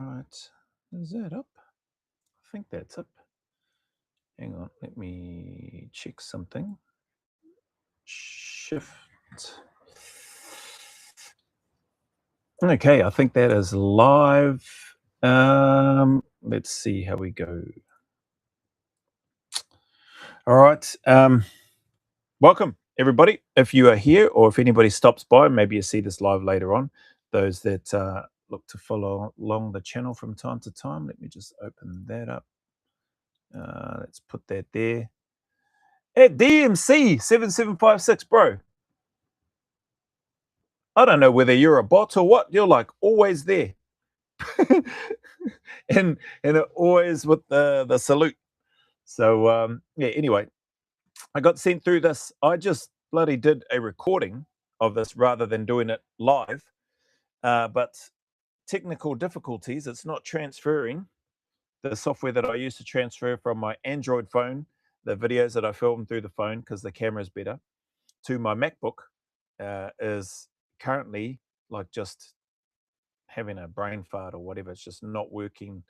Right, is that up? I think that's up. Hang on, let me check something. Shift. Okay, I think that is live. Let's see how we go. All right. Welcome, everybody. If you are here or if anybody stops by, maybe you see this live later on. Those that look to follow along the channel from time to time, let me just open that up. Let's put that there. At DMC 7756, bro. I don't know whether you're a bot or what. You're like always there. and always with the salute. So yeah, anyway, I got sent through this. I just bloody did a recording of this rather than doing it live. But technical difficulties, it's not transferring the software that I use to transfer from my Android phone, the videos that I film through the phone because the camera is better, to my MacBook is currently like just having a brain fart or whatever. It's just not working,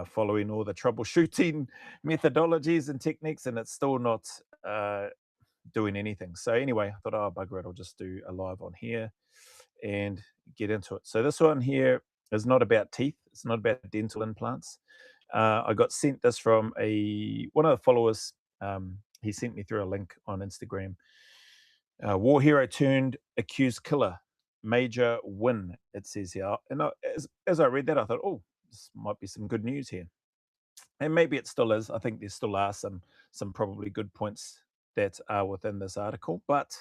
following all the troubleshooting methodologies and techniques, and it's still not doing anything. So anyway, I thought, oh, bugger it, I'll just do a live on here and get into it. So this one here is not about teeth. It's not about dental implants. I got sent this from one of the followers. He sent me through a link on Instagram. War hero turned accused killer. Major win, it says here. And as I read that, I thought, oh, this might be some good news here. And maybe it still is. I think there still are some probably good points that are within this article, but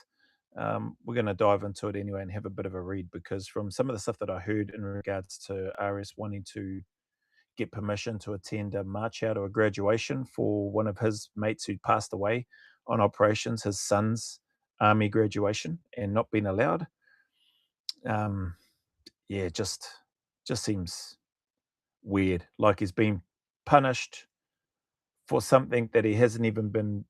we're going to dive into it anyway and have a bit of a read, because from some of the stuff that I heard in regards to RS wanting to get permission to attend a march out or a graduation for one of his mates who passed away on operations, his son's army graduation, and not being allowed. Yeah, just seems weird. Like he's been punished for something that he hasn't even been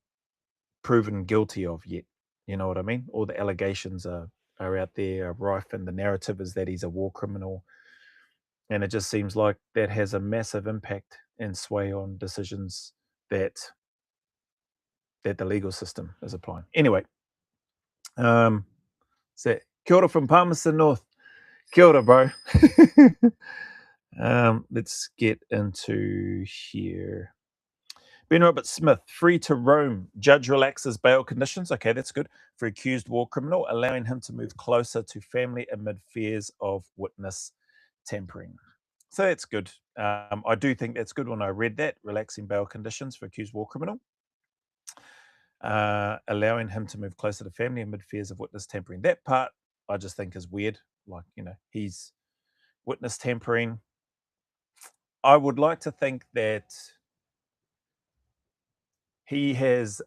proven guilty of yet. You know what I mean? All the allegations are out there, are rife, and the narrative is that he's a war criminal. And it just seems like that has a massive impact and sway on decisions that the legal system is applying. Anyway, so kia ora from Palmerston North. Kia ora, bro. Let's get into here. Ben Roberts-Smith, free to roam. Judge relaxes bail conditions. Okay, that's good. For accused war criminal, allowing him to move closer to family amid fears of witness tampering. So that's good. I do think that's good when I read that, relaxing bail conditions for accused war criminal. Allowing him to move closer to family amid fears of witness tampering. That part I just think is weird. Like, he's witness tampering. I would like to think that he has,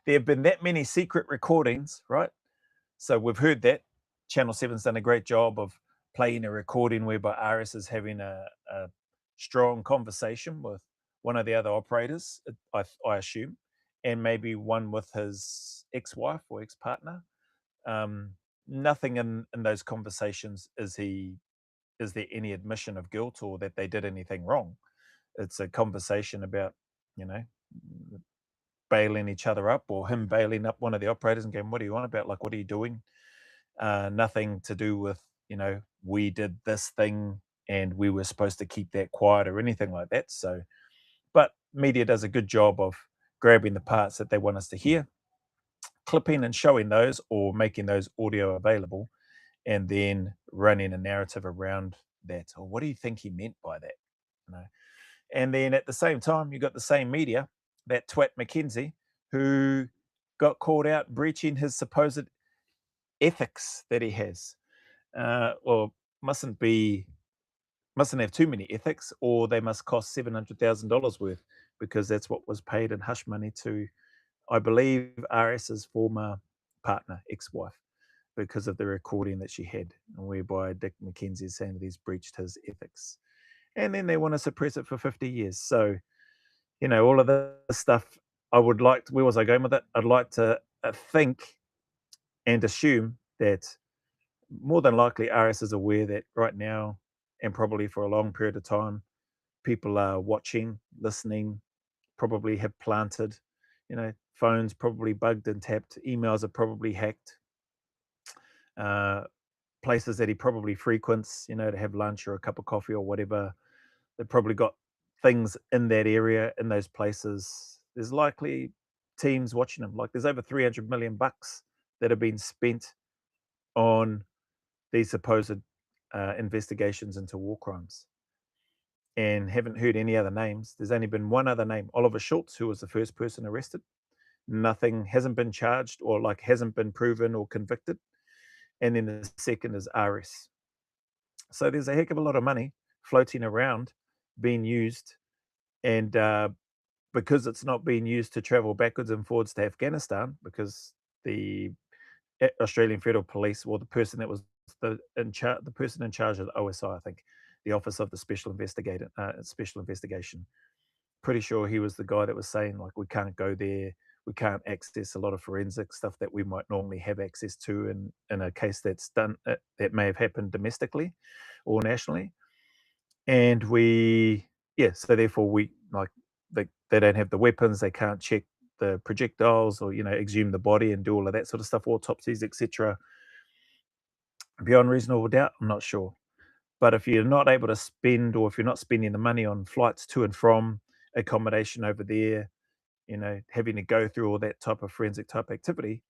there have been that many secret recordings, right? So we've heard that. Channel 7's done a great job of playing a recording whereby RS is having a strong conversation with one of the other operators, I assume, and maybe one with his ex-wife or ex-partner. Nothing in those conversations is there any admission of guilt or that they did anything wrong. It's a conversation about, bailing each other up, or him bailing up one of the operators and going, what do you want about? Like, what are you doing? Nothing to do with, we did this thing and we were supposed to keep that quiet or anything like that. So, but media does a good job of grabbing the parts that they want us to hear, clipping and showing those, or making those audio available, and then running a narrative around that. Or what do you think he meant by that? And then at the same time, you got the same media, that twat McKenzie, who got called out breaching his supposed ethics that he has. Well, mustn't have too many ethics, or they must cost $700,000 worth, because that's what was paid in hush money to, I believe, RS's former partner, ex-wife, because of the recording that she had, whereby Dick McKenzie is saying that he's breached his ethics. And then they want to suppress it for 50 years. So, all of this stuff, I would like to, where was I going with it? I'd like to think and assume that more than likely RS is aware that right now, and probably for a long period of time, people are watching, listening, probably have planted, phones probably bugged and tapped, emails are probably hacked, uh, places that he probably frequents, to have lunch or a cup of coffee or whatever. They've probably got things in that area, in those places. There's likely teams watching them. Like there's over 300 million bucks that have been spent on these supposed investigations into war crimes, and haven't heard any other names. There's only been one other name, Oliver Schultz, who was the first person arrested. Nothing hasn't been charged or like hasn't been proven or convicted. And then the second is Ares. So there's a heck of a lot of money floating around being used. And because it's not being used to travel backwards and forwards to Afghanistan, because the Australian Federal Police, or the person that was the person in charge of the OSI, I think, the Office of the Special Investigation. Pretty sure he was the guy that was saying like we can't go there, we can't access a lot of forensic stuff that we might normally have access to in a case that's done that may have happened domestically or nationally, and so therefore we like they don't have the weapons, they can't check the projectiles or exhume the body and do all of that sort of stuff, autopsies, etc. Beyond reasonable doubt, I'm not sure. But if you're not able to spend, or if you're not spending the money on flights to and from, accommodation over there, having to go through all that type of forensic type activity,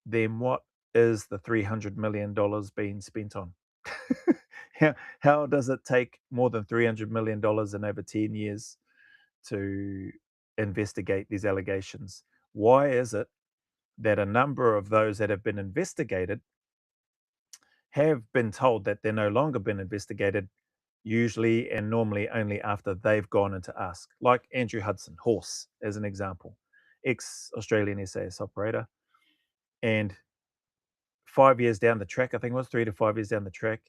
then what is the $300 million being spent on? How does it take more than $300 million in over 10 years to investigate these allegations? Why is it that a number of those that have been investigated have been told that they're no longer been investigated, usually and normally only after they've gone into ask, like Andrew Hudson, Horse, as an example, ex-Australian SAS operator. And 5 years down the track, I think it was 3 to 5 years down the track,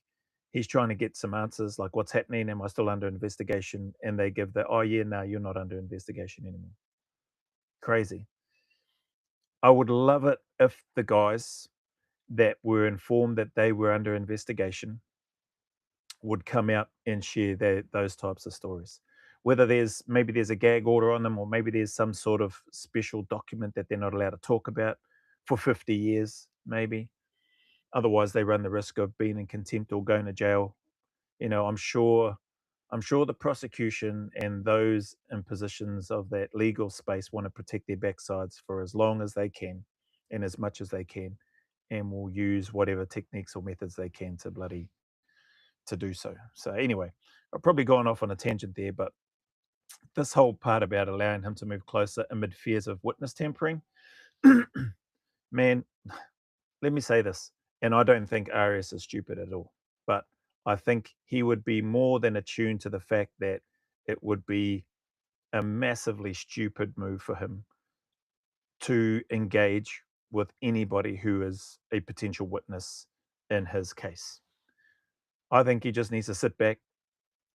he's trying to get some answers like, what's happening? Am I still under investigation? And they give the, oh yeah, no, you're not under investigation anymore. Crazy. I would love it if the guys that were informed that they were under investigation would come out and share those types of stories. Whether maybe there's a gag order on them, or maybe there's some sort of special document that they're not allowed to talk about for 50 years, maybe. Otherwise, they run the risk of being in contempt or going to jail. I'm sure the prosecution and those in positions of that legal space want to protect their backsides for as long as they can and as much as they can, and will use whatever techniques or methods they can to do so. So anyway, I've probably gone off on a tangent there, but this whole part about allowing him to move closer amid fears of witness tampering, man, let me say this, and I don't think Arias is stupid at all, but I think he would be more than attuned to the fact that it would be a massively stupid move for him to engage with anybody who is a potential witness in his case. I think he just needs to sit back,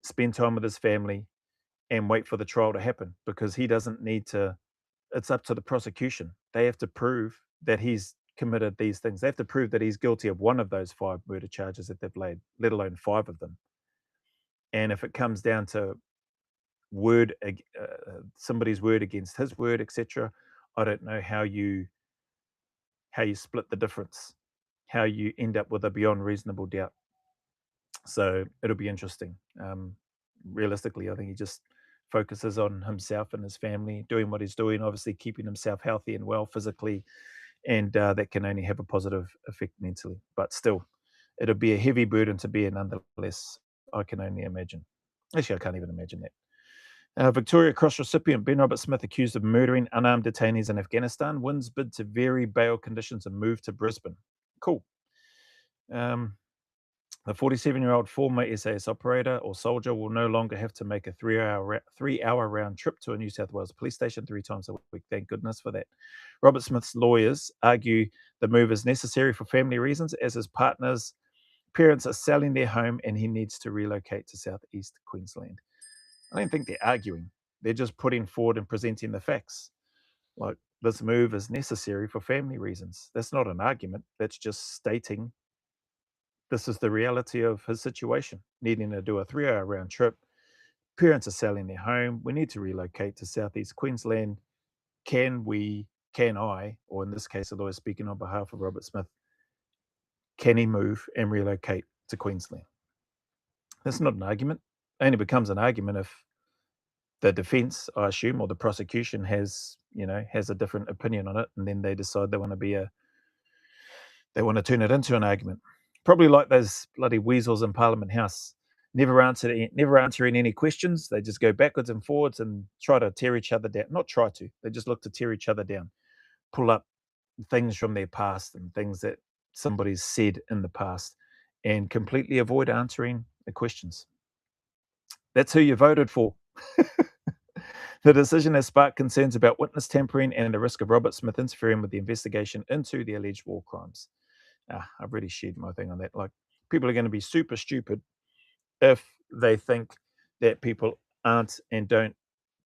spend time with his family, and wait for the trial to happen, because he doesn't need to. It's up to the prosecution. They have to prove that he's committed these things. They have to prove that he's guilty of one of those 5 murder charges that they've laid, let alone 5 of them. And if it comes down to somebody's word against his word, etc., I don't know how you split the difference, how you end up with a beyond reasonable doubt. So it'll be interesting. Realistically, I think he just focuses on himself and his family, doing what he's doing, obviously keeping himself healthy and well physically, and that can only have a positive effect mentally. But still, it'll be a heavy burden to bear nonetheless, I can only imagine. Actually, I can't even imagine that. Victoria Cross recipient Ben Robert Smith, accused of murdering unarmed detainees in Afghanistan, wins bid to vary bail conditions and move to Brisbane. Cool. The 47-year-old former SAS operator or soldier will no longer have to make a 3-hour round trip to a New South Wales police station 3 times a week. Thank goodness for that. Robert Smith's lawyers argue the move is necessary for family reasons, as his partner's parents are selling their home and he needs to relocate to southeast Queensland. I don't think they're arguing. They're just putting forward and presenting the facts. Like, this move is necessary for family reasons. That's not an argument. That's just stating this is the reality of his situation, needing to do a 3-hour round trip. Parents are selling their home. We need to relocate to Southeast Queensland. Can I, or in this case, a lawyer speaking on behalf of Robert Smith, can he move and relocate to Queensland? That's not an argument. It only becomes an argument if the defense, I assume, or the prosecution has a different opinion on it, and then they decide they want to turn it into an argument. Probably like those bloody weasels in Parliament House, never answering any questions. They just go backwards and forwards and try to tear each other down. Not try to. They just look to tear each other down, pull up things from their past and things that somebody's said in the past, and completely avoid answering the questions. That's who you voted for. The decision has sparked concerns about witness tampering and the risk of Robert Smith interfering with the investigation into the alleged war crimes. I've already shared my thing on that. Like, people are going to be super stupid if they think that people aren't and don't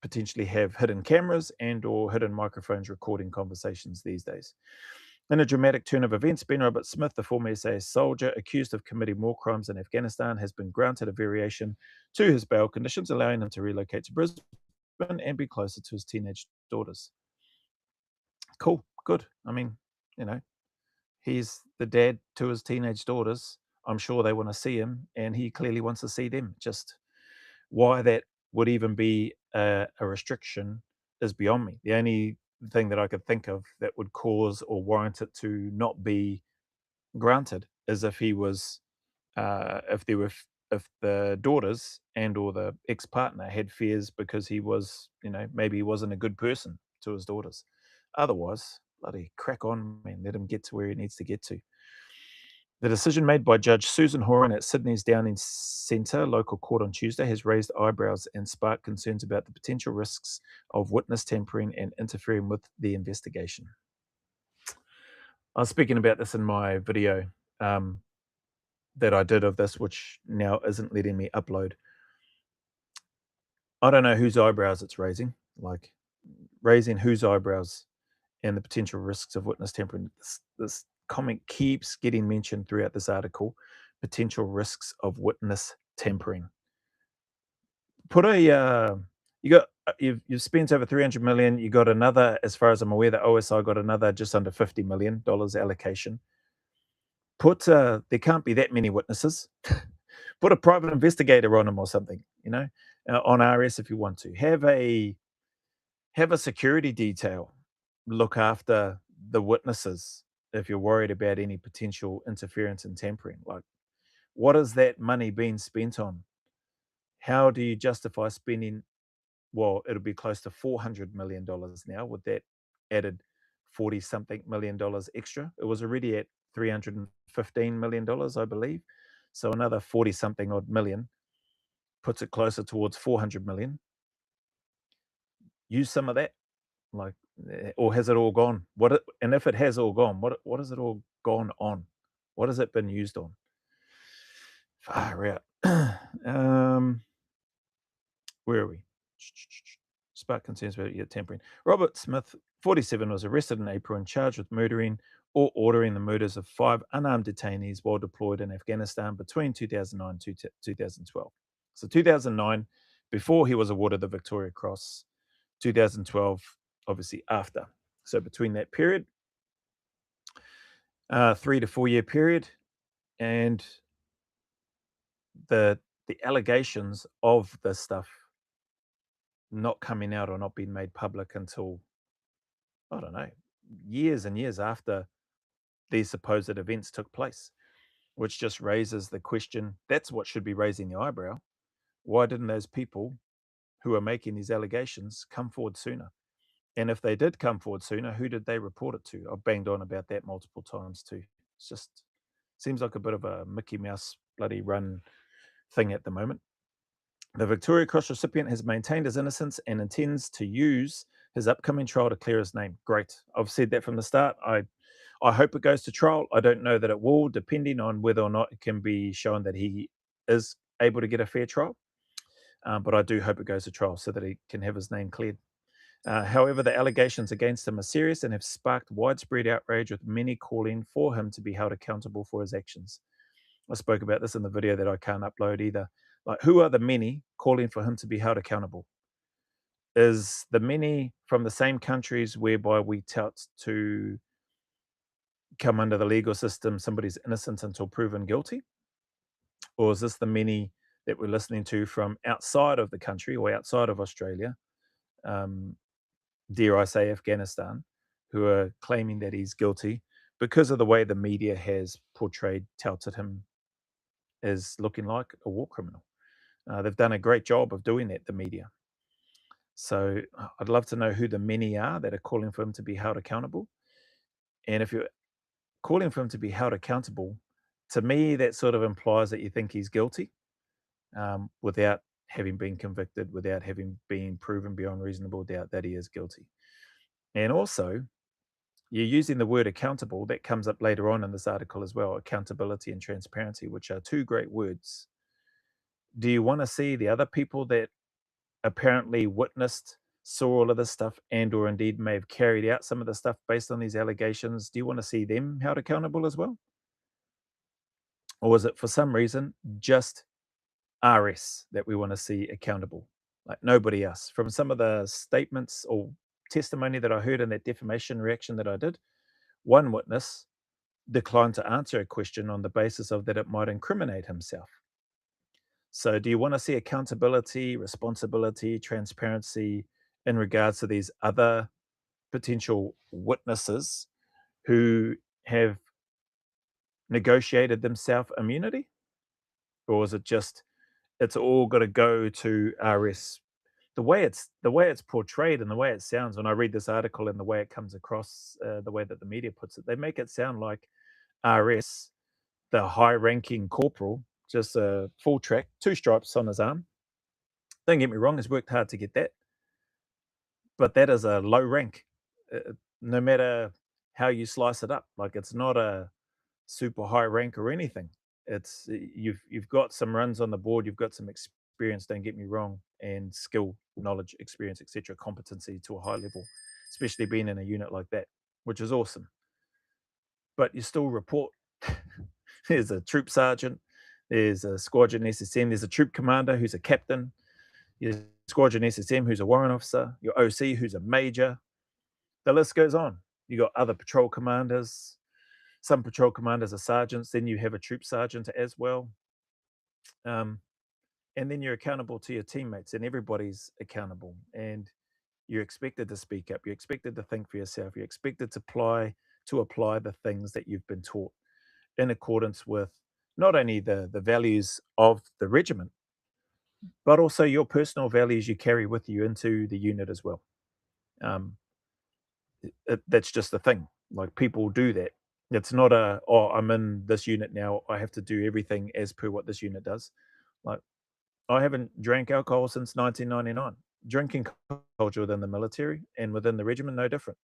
potentially have hidden cameras and or hidden microphones recording conversations these days. In a dramatic turn of events, Ben Robert Smith, the former SAS soldier accused of committing war crimes in Afghanistan, has been granted a variation to his bail conditions, allowing him to relocate to Brisbane and be closer to his teenage daughters. Cool, good. I mean, he's the dad to his teenage daughters. I'm sure they want to see him, and he clearly wants to see them. Just why that would even be a restriction is beyond me. The only thing that I could think of that would cause or warrant it to not be granted is if he was, if the daughters and or the ex-partner had fears because he was, maybe he wasn't a good person to his daughters. Otherwise, bloody crack on, man. Let him get to where he needs to get to. The decision made by Judge Susan Horan at Sydney's Downing Centre local court on Tuesday has raised eyebrows and sparked concerns about the potential risks of witness tampering and interfering with the investigation. I was speaking about this in my video that I did of this, which now isn't letting me upload. I don't know whose eyebrows it's raising, like raising whose eyebrows and the potential risks of witness tampering. This comment keeps getting mentioned throughout this article, potential risks of witness tampering. Put you've spent over 300 million. You got another, as far as I'm aware, the OSI got another just under $50 million allocation. There can't be that many witnesses. Put a private investigator on them or something, on RS if you want to. Have a security detail look after the witnesses if you're worried about any potential interference and tampering. Like, what is that money being spent on? How do you justify spending, well, it'll be close to $400 million now with that added 40-something million dollars extra. It was already at $315 million, I believe. So another 40-something odd million puts it closer towards 400 million. Use some of that. Like, or has it all gone? And if it has all gone, what has it all gone on? What has it been used on? Far out. Where are we? Spark concerns about tampering. Robert Smith, 47, was arrested in April and charged with murdering or ordering the murders of 5 unarmed detainees while deployed in Afghanistan between 2009 and 2012. So 2009, before he was awarded the Victoria Cross. 2012, obviously after. So between that period, 3 to 4 year period, and the allegations of this stuff not coming out or not being made public until, I don't know, years and years after these supposed events took place, which just raises the question. That's what should be raising the eyebrow. Why didn't those people who are making these allegations come forward sooner? And if they did come forward sooner, who did they report it to? I've banged on about that multiple times too. It's just seems like a bit of a Mickey Mouse bloody run thing at the moment. The Victoria Cross recipient has maintained his innocence and intends to use his upcoming trial to clear his name. Great. I've said that from the start. I hope it goes to trial. I don't know that it will, depending on whether or not it can be shown that he is able to get a fair trial. But I do hope it goes to trial so that he can have his name cleared. However, the allegations against him are serious and have sparked widespread outrage, with many calling for him to be held accountable for his actions. I spoke about this in the video that I can't upload either. Like, who are the many calling for him to be held accountable? Is the many from the same countries whereby we tout to come under the legal system, somebody's innocent until proven guilty? Or is this the many that we're listening to from outside of the country or outside of Australia, um, dare I say Afghanistan, who are claiming that he's guilty because of the way the media has portrayed, touted him as looking like a war criminal? They've done a great job of doing that, the media. So I'd love to know who the many are that are calling for him to be held accountable. And if you're calling for him to be held accountable, to me, that sort of implies that you think he's guilty, without having been convicted, without having been proven beyond reasonable doubt that he is guilty. And also, you're using the word accountable. That comes up later on in this article as well, accountability and transparency, which are two great words. Do you want to see the other people that apparently witnessed, saw all of this stuff, and or indeed may have carried out some of the stuff based on these allegations? Do you want to see them held accountable as well? Or is it for some reason just RS that we want to see accountable, like nobody else? From some of the statements or testimony that I heard in that defamation reaction that I did, one witness declined to answer a question on the basis of that it might incriminate himself. So, do you want to see accountability, responsibility, transparency in regards to these other potential witnesses who have negotiated themselves immunity? Or is it just it's all got to go to RS? The way it's portrayed and the way it sounds when I read this article and the way it comes across, the way that the media puts it, they make it sound like RS, the high-ranking corporal, just a full track, two stripes on his arm. Don't get me wrong, he's worked hard to get that, but that is a low rank, no matter how you slice it up. Like, it's not a super high rank or anything. It's you've got some runs on the board, you've got some experience. Don't get me wrong, and skill, knowledge, experience, etc., competency to a high level, especially being in a unit like that, which is awesome. But you still report. There's a troop sergeant, there's a squadron SSM, there's a troop commander who's a captain, your squadron SSM who's a warrant officer, your OC who's a major. The list goes on. You got other patrol commanders. Some patrol commanders are sergeants. Then you have a troop sergeant as well. And then you're accountable to your teammates, and everybody's accountable. And you're expected to speak up. You're expected to think for yourself. You're expected to apply the things that you've been taught in accordance with not only the values of the regiment, but also your personal values you carry with you into the unit as well. Um, that's just the thing. Like, people do that. It's not a, oh, I'm in this unit now, I have to do everything as per what this unit does. Like, I haven't drank alcohol since 1999. Drinking culture within the military and within the regiment, no different.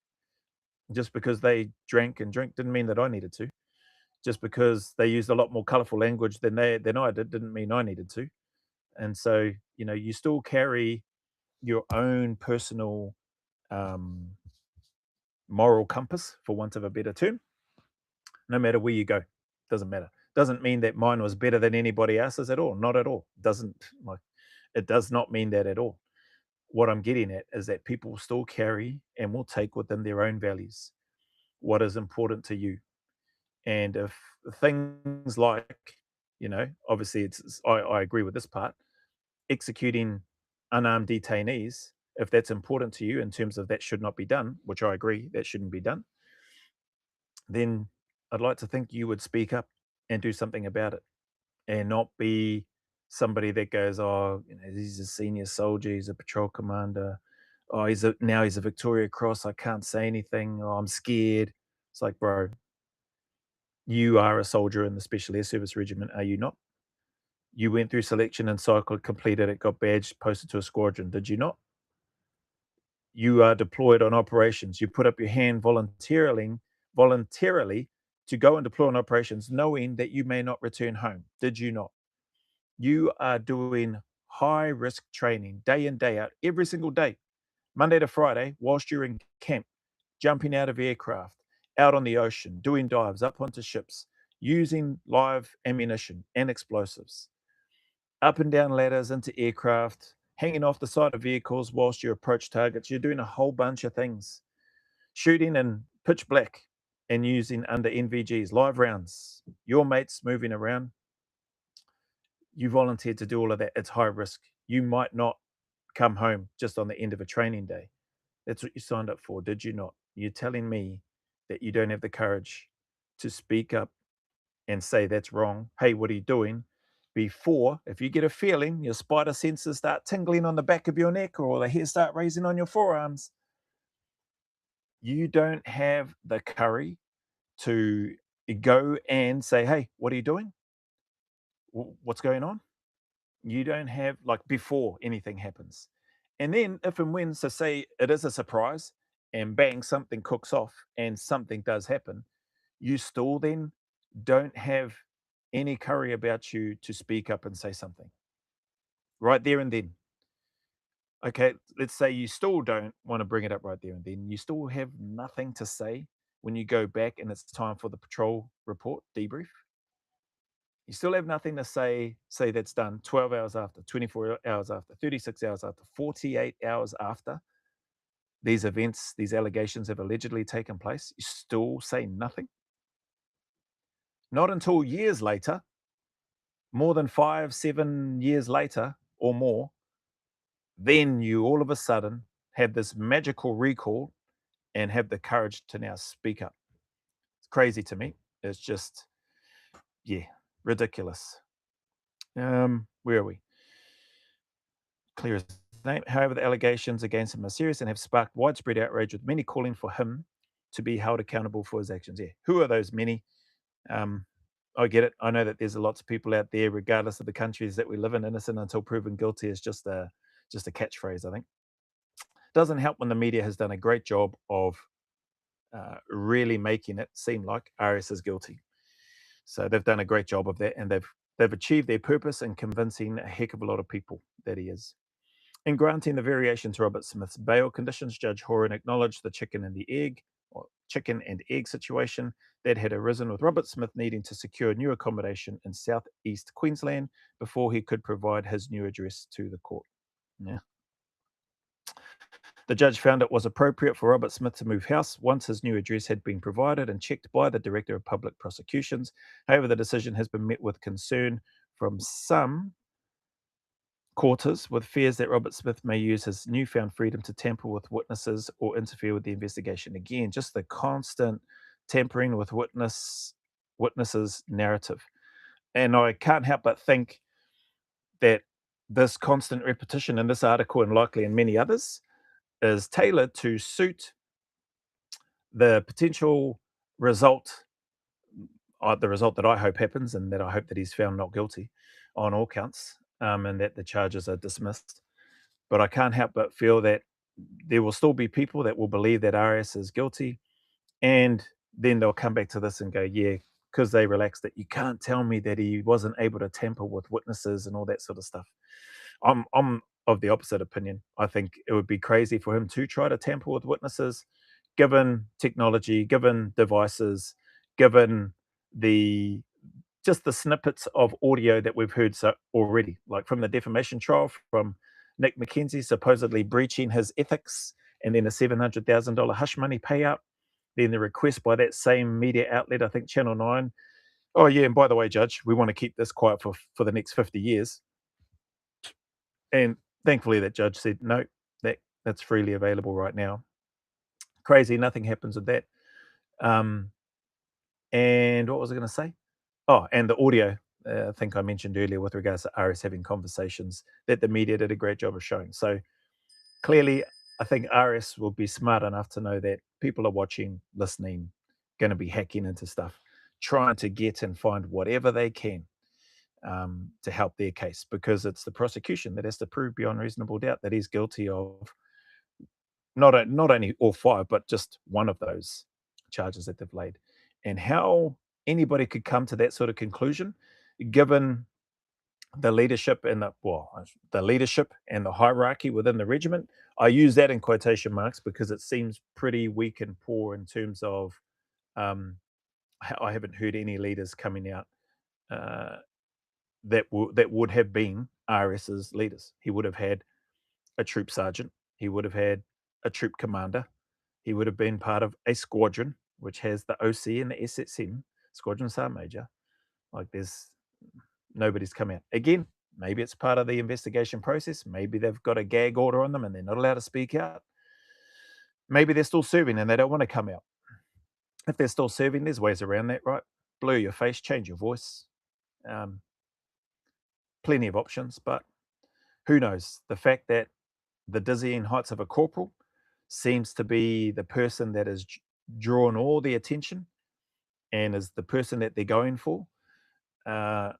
Just because they drank and drink didn't mean that I needed to. Just because they used a lot more colorful language than I did didn't mean I needed to. And so, you still carry your own personal um, moral compass, for want of a better term, no matter where you go. Doesn't matter. Doesn't mean that mine was better than anybody else's at all. Not at all. It does not mean that at all. What I'm getting at is that people still carry and will take within their own values what is important to you. And if things like, obviously I agree with this part, executing unarmed detainees, if that's important to you in terms of that should not be done, which I agree that shouldn't be done, then I'd like to think you would speak up and do something about it, and not be somebody that goes, oh, he's a senior soldier, he's a patrol commander, oh, now he's a Victoria Cross, I can't say anything, oh, I'm scared. It's like, bro, you are a soldier in the Special Air Service Regiment, are you not? You went through selection and cycle, completed it, got badged, posted to a squadron, did you not? You are deployed on operations. You put up your hand voluntarily to go and deploy on operations, knowing that you may not return home. Did you not? You are doing high risk training day in, day out, every single day, Monday to Friday, whilst you're in camp, jumping out of aircraft, out on the ocean, doing dives, up onto ships. using live ammunition and explosives, up and down ladders into aircraft, hanging off the side of vehicles whilst you approach targets. You're doing a whole bunch of things. Shooting in pitch black and using under NVGs, live rounds, your mates moving around. You volunteered to do all of that. It's high risk. You might not come home just on the end of a training day. That's what you signed up for, did you not? You're telling me that you don't have the courage to speak up and say that's wrong. Hey, what are you doing? Before, if you get a feeling, your spider senses start tingling on the back of your neck or the hair start raising on your forearms, you don't have the courage to go and say, hey, what are you doing? What's going on? You don't have, like, before anything happens. And then if and when, so say it is a surprise and bang, something cooks off and something does happen, you still then don't have any curry about you to speak up and say something right there and then. Okay, let's say you still don't want to bring it up right there and then. You still have nothing to say when you go back and it's time for the patrol report debrief. You still have nothing to say that's done 12 hours after, 24 hours after, 36 hours after, 48 hours after these events, these allegations have allegedly taken place. You still say nothing. Not until years later, more than 5, 7 years later or more, then you all of a sudden have this magical recall and have the courage to now speak up. It's crazy to me. It's just, yeah, ridiculous. Where are we? Clear his name. However, the allegations against him are serious and have sparked widespread outrage, with many calling for him to be held accountable for his actions. Yeah, who are those many? I get it. I know that there's lots of people out there, regardless of the countries that we live in. Innocent until proven guilty is just a catchphrase. I think doesn't help when the media has done a great job of really making it seem like RS is guilty. So they've done a great job of that, and they've achieved their purpose in convincing a heck of a lot of people that he is. In granting the variation to Robert Smith's bail conditions, Judge Horan acknowledged the chicken and egg situation that had arisen, with Robert Smith needing to secure new accommodation in southeast Queensland before he could provide his new address to the court. Yeah. The judge found it was appropriate for Robert Smith to move house once his new address had been provided and checked by the Director of Public Prosecutions. However, the decision has been met with concern from some quarters, with fears that Robert Smith may use his newfound freedom to tamper with witnesses or interfere with the investigation. Again, just the constant tampering with witnesses narrative. And I can't help but think that this constant repetition in this article, and likely in many others, is tailored to suit the potential result, the result that I hope happens, and that I hope that he's found not guilty on all counts, and that the charges are dismissed. But I can't help but feel that there will still be people that will believe that RS is guilty, and then they'll come back to this and go, yeah, because they relaxed it. You can't tell me that he wasn't able to tamper with witnesses and all that sort of stuff. I'm of the opposite opinion. I think it would be crazy for him to try to tamper with witnesses, given technology, given devices, given the just the snippets of audio that we've heard so already, like from the defamation trial, from Nick McKenzie supposedly breaching his ethics, and then a $700,000 hush money payout. Then the request by that same media outlet, I think Channel 9, oh yeah, and by the way, Judge, we want to keep this quiet for the next 50 years. And thankfully that judge said, no, that's freely available right now. Crazy, nothing happens with that. And what was I going to say? Oh, and the audio, I think I mentioned earlier with regards to RS having conversations that the media did a great job of showing. So clearly, I think RS will be smart enough to know that people are watching, listening, going to be hacking into stuff, trying to get and find whatever they can to help their case, because it's the prosecution that has to prove beyond reasonable doubt that he's guilty of not only all 5, but just one of those charges that they've laid. And how anybody could come to that sort of conclusion, given the leadership and the leadership and the hierarchy within the regiment. I use that in quotation marks because it seems pretty weak and poor in terms of I haven't heard any leaders coming out that would have been RS's leaders. He would have had a troop sergeant. He would have had a troop commander. He would have been part of a squadron, which has the OC and the SSM, Squadron Sergeant Major. Like nobody's come out. Again, maybe it's part of the investigation process. Maybe they've got a gag order on them and they're not allowed to speak out. Maybe they're still serving and they don't want to come out. If they're still serving, there's ways around that, right? Blur your face, change your voice. Plenty of options, but who knows? The fact that the dizzying heights of a corporal seems to be the person that has drawn all the attention and is the person that they're going for. And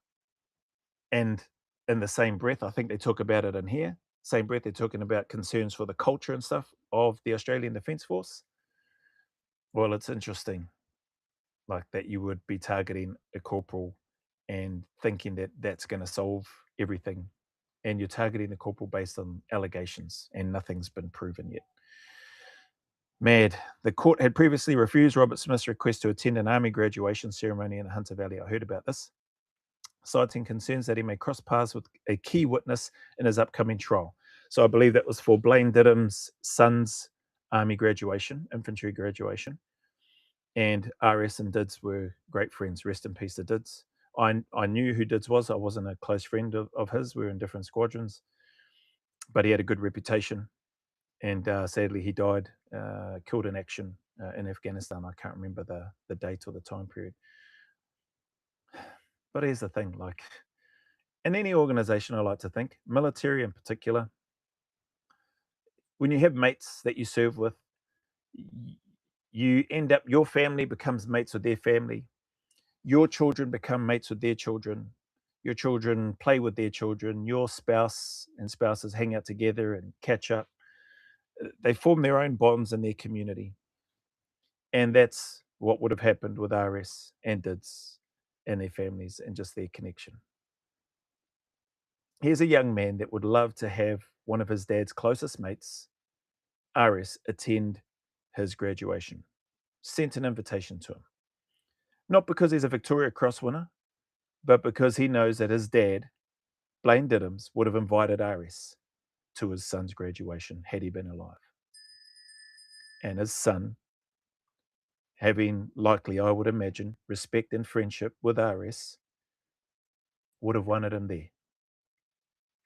in the same breath, I think they talk about it in here. Same breath, they're talking about concerns for the culture and stuff of the Australian Defence Force. Well, it's interesting, like that you would be targeting a corporal and thinking that that's going to solve everything. And you're targeting the corporal based on allegations and nothing's been proven yet. Mad. The court had previously refused Robert Smith's request to attend an army graduation ceremony in Hunter Valley. I heard about this, citing concerns that he may cross paths with a key witness in his upcoming trial. So I believe that was for Blaine Didham's son's army graduation, infantry graduation. And RS and Dids were great friends. Rest in peace to Dids. I knew who Dids was. I wasn't a close friend of his. We were in different squadrons. But he had a good reputation. And sadly, he died, killed in action in Afghanistan. I can't remember the date or the time period. But here's the thing, like in any organization, I like to think, military in particular, when you have mates that you serve with, you end up, your family becomes mates with their family. Your children become mates with their children. Your children play with their children. Your spouse and spouses hang out together and catch up. They form their own bonds in their community. And that's what would have happened with RS and Dids and their families and just their connection. Here's a young man that would love to have one of his dad's closest mates, RS, attend his graduation. Sent an invitation to him. Not because he's a Victoria Cross winner, but because he knows that his dad, Blaine Didhams, would have invited RS to his son's graduation had he been alive. And his son, having likely, I would imagine, respect and friendship with RS, would have wanted him there.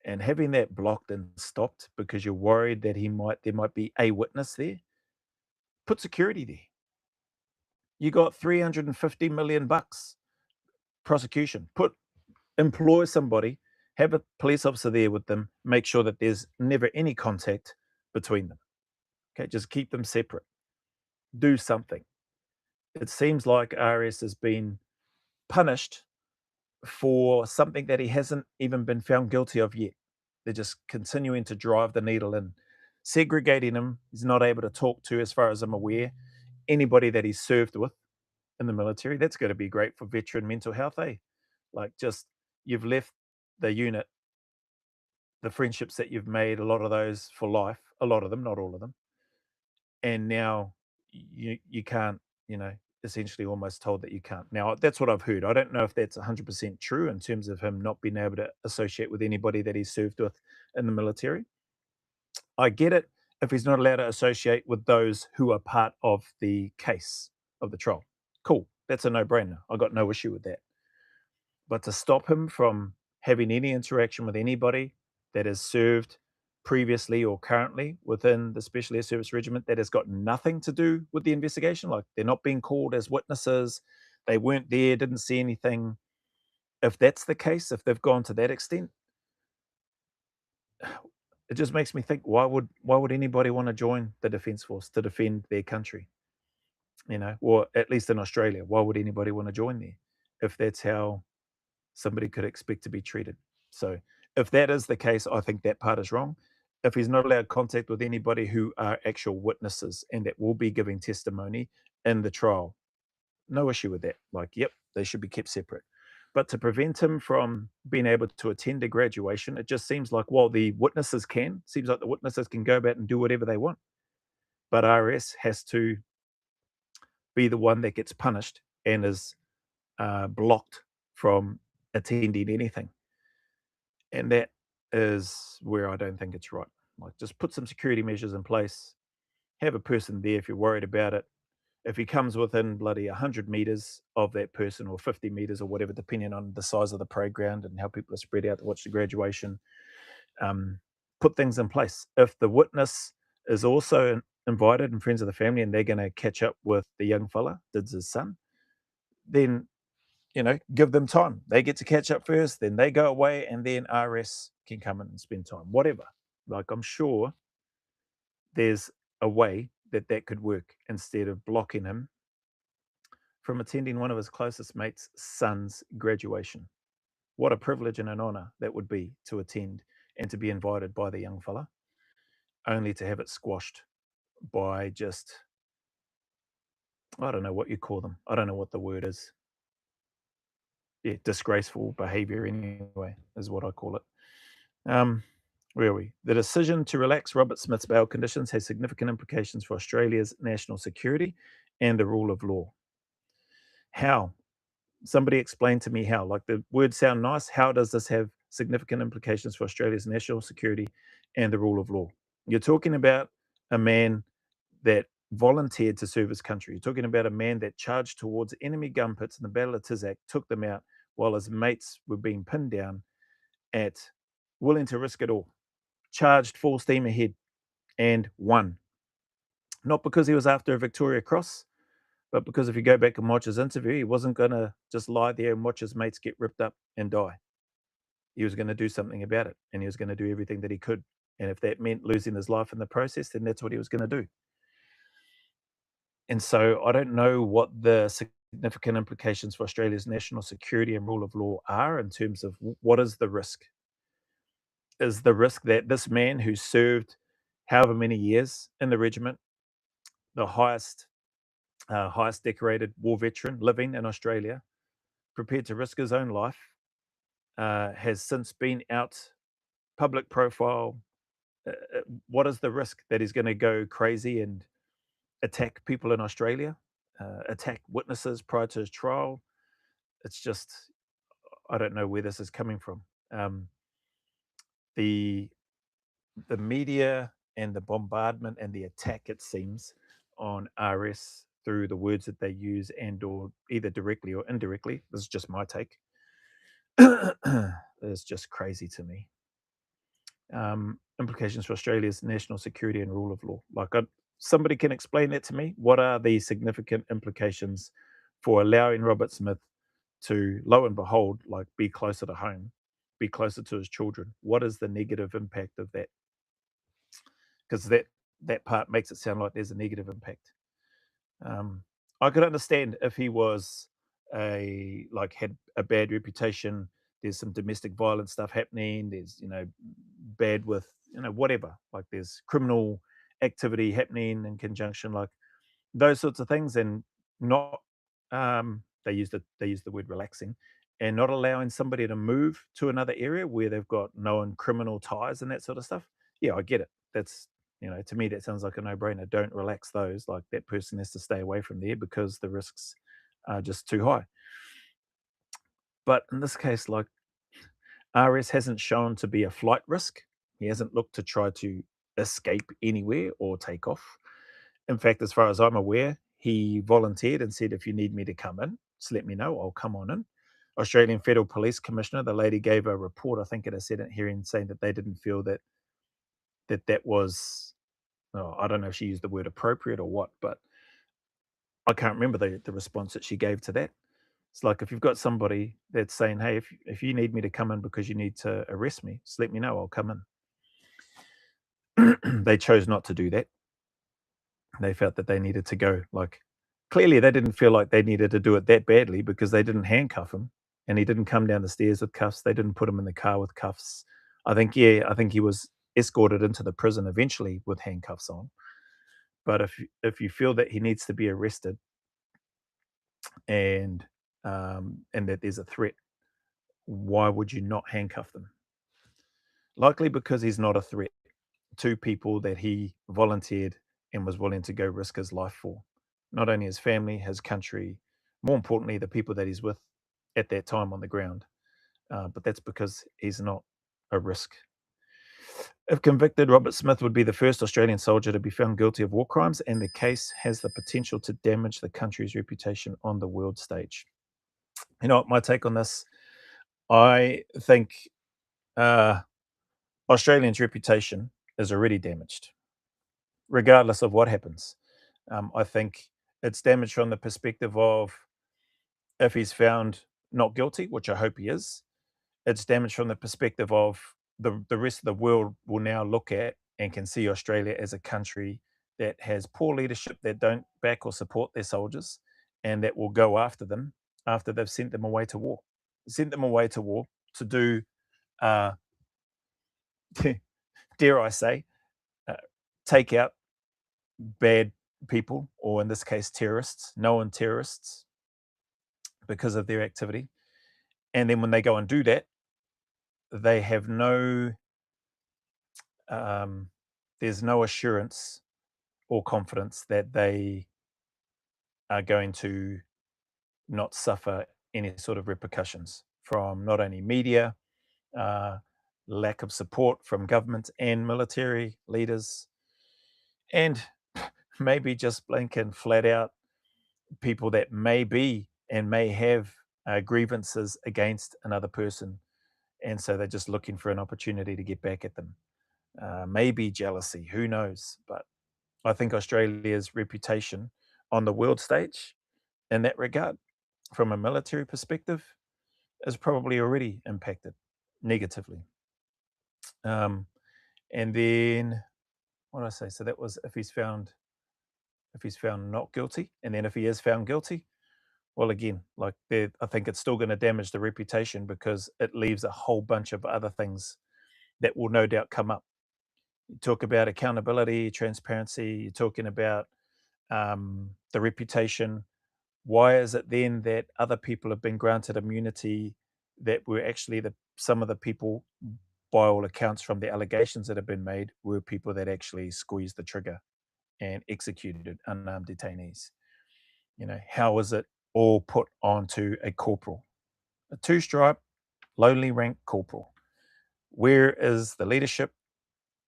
And having that blocked and stopped because you're worried that there might be a witness there, put security there. You got $350 million prosecution. Employ somebody, have a police officer there with them, make sure that there's never any contact between them. Okay, just keep them separate. Do something. It seems like RS has been punished for something that he hasn't even been found guilty of yet. They're just continuing to drive the needle in, segregating him. He's not able to talk to, as far as I'm aware, anybody that he's served with in the military. That's going to be great for veteran mental health, eh? Like, just you've left the unit, the friendships that you've made, a lot of those for life, a lot of them, not all of them. And now you can't, essentially almost told that you can't. Now, that's what I've heard. I don't know if that's 100% true in terms of him not being able to associate with anybody that he's served with in the military. I get it if he's not allowed to associate with those who are part of the case of the trial. Cool. That's a no-brainer. I got no issue with that. But to stop him from having any interaction with anybody that has served previously or currently within the Special Air Service Regiment that has got nothing to do with the investigation, like they're not being called as witnesses, they weren't there, didn't see anything. If that's the case, if they've gone to that extent, it just makes me think, why would anybody want to join the Defence Force to defend their country? Or at least in Australia, why would anybody want to join there if that's how somebody could expect to be treated? So if that is the case, I think that part is wrong. If he's not allowed contact with anybody who are actual witnesses and that will be giving testimony in the trial, no issue with that. Like, yep, they should be kept separate. But to prevent him from being able to attend a graduation, it just seems like, well, the witnesses seems like the witnesses can go about and do whatever they want. But RS has to be the one that gets punished and is blocked from attending anything. And that is where I don't think it's right. Like, just put some security measures in place, have a person there if you're worried about it. If he comes within bloody 100 meters of that person or 50 meters or whatever, depending on the size of the parade ground and how people are spread out to watch the graduation, um, put things in place. If the witness is also invited and friends of the family and they're going to catch up with the young fella, Dids' son, then, give them time. They get to catch up first, then they go away, and then RS can come in and spend time, whatever. Like, I'm sure there's a way that that could work instead of blocking him from attending one of his closest mates' son's graduation. What a privilege and an honor that would be to attend and to be invited by the young fella, only to have it squashed by just, I don't know what you call them. I don't know what the word is. Yeah, disgraceful behavior anyway, is what I call it. Where are we? The decision to relax Robert Smith's bail conditions has significant implications for Australia's national security and the rule of law. How? Somebody explain to me how. Like, the words sound nice. How does this have significant implications for Australia's national security and the rule of law? You're talking about a man that volunteered to serve his country. You're talking about a man that charged towards enemy gun pits in the Battle of Tizak, took them out while his mates were being pinned down, at willing to risk it all, charged full steam ahead and won. Not because he was after a Victoria Cross, but because if you go back and watch his interview, he wasn't going to just lie there and watch his mates get ripped up and die. He was going to do something about it, and he was going to do everything that he could. And if that meant losing his life in the process, then that's what he was going to do. And so I don't know what the significant implications for Australia's national security and rule of law are in terms of what is the risk. Is the risk that this man who served however many years in the regiment, the highest decorated war veteran living in Australia, prepared to risk his own life, has since been out public profile. What is the risk that he's going to go crazy and attack people in Australia, attack witnesses prior to his trial? It's just, I don't know where this is coming from. The media and the bombardment and the attack, it seems, on RS through the words that they use and or either directly or indirectly, this is just my take, is just crazy to me. Implications for Australia's national security and rule of law. Like, somebody can explain that to me. What are the significant implications for allowing Robert Smith to, lo and behold, like, be closer to home, be closer to his children? What is the negative impact of that? Because that part makes it sound like there's a negative impact. I could understand if he was had a bad reputation. There's some domestic violence stuff happening. There's bad with whatever. Like, there's criminal activity happening in conjunction, like those sorts of things, and not they use the word relaxing, and not allowing somebody to move to another area where they've got known criminal ties and that sort of stuff. Yeah, I get it. That's to me, that sounds like a no-brainer. Don't relax those. Like, that person has to stay away from there because the risks are just too high. But in this case, like, RS hasn't shown to be a flight risk. He hasn't looked to try to escape anywhere or take off. In fact, as far as I'm aware, he volunteered and said, if you need me to come in, just let me know. I'll come on in. Australian Federal Police Commissioner, the lady gave a report, I think, at a Senate hearing, saying that they didn't feel that was, I don't know if she used the word appropriate or what, but I can't remember the response that she gave to that. It's like, if you've got somebody that's saying, hey, if you need me to come in because you need to arrest me, just let me know. I'll come in. They chose not to do that. They felt that they needed to go. Like, clearly they didn't feel like they needed to do it that badly, because they didn't handcuff him and he didn't come down the stairs with cuffs. They didn't put him in the car with cuffs. I think he was escorted into the prison eventually with handcuffs on. But if you feel that he needs to be arrested and that there's a threat, why would you not handcuff them? Likely because he's not a threat to people that he volunteered and was willing to go risk his life for. Not only his family, his country, more importantly, the people that he's with at that time on the ground. But that's because he's not a risk. If convicted, Robert Smith would be the first Australian soldier to be found guilty of war crimes, and the case has the potential to damage the country's reputation on the world stage. You know what, my take on this? I think Australians' reputation is already damaged, regardless of what happens. I think it's damaged from the perspective of if he's found not guilty, which I hope he is, it's damaged from the perspective of the rest of the world will now look at and can see Australia as a country that has poor leadership, that don't back or support their soldiers, and that will go after them after they've sent them away to war. Sent them away to war to do, uh, dare I say, uh, take out bad people, or in this case, terrorists, known terrorists, because of their activity. And then when they go and do that, they have no, there's no assurance or confidence that they are going to not suffer any sort of repercussions from not only media, uh, lack of support from government and military leaders, and maybe just blank and flat out people that may be and may have grievances against another person. And so they're just looking for an opportunity to get back at them. Maybe jealousy, who knows? But I think Australia's reputation on the world stage in that regard, from a military perspective, is probably already impacted negatively. And then what did I say? So that was if he's found not guilty, and then if he is found guilty, well, again, like I think it's still going to damage the reputation because it leaves a whole bunch of other things that will no doubt come up. You talk about accountability, transparency. You're talking about the reputation. Why is it then that other people have been granted immunity that were actually some of the people, by all accounts, from the allegations that have been made, were people that actually squeezed the trigger and executed unarmed detainees? You know, how is it all put onto a corporal, a two-stripe, lowly ranked corporal? Where is the leadership?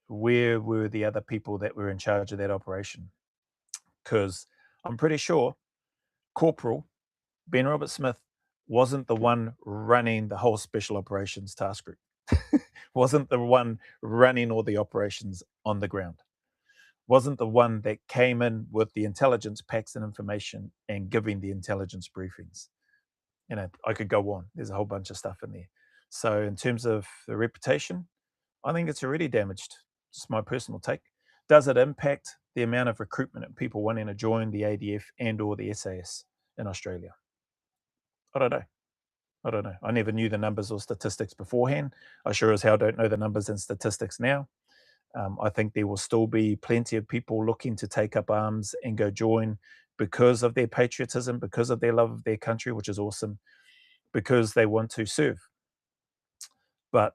Where were the other people that were in charge of that operation? Because I'm pretty sure Corporal Ben Robert Smith wasn't the one running the whole special operations task group, wasn't the one running all the operations on the ground, wasn't the one that came in with the intelligence packs and information and giving the intelligence briefings. You know, I could go on. There's a whole bunch of stuff in there. So in terms of the reputation, I think it's already damaged. Just my personal take. Does it impact the amount of recruitment and people wanting to join the ADF and or the SAS in Australia? I don't know. I don't know. I never knew the numbers or statistics beforehand. I sure as hell don't know the numbers and statistics now. I think there will still be plenty of people looking to take up arms and go join because of their patriotism, because of their love of their country, which is awesome, because they want to serve. But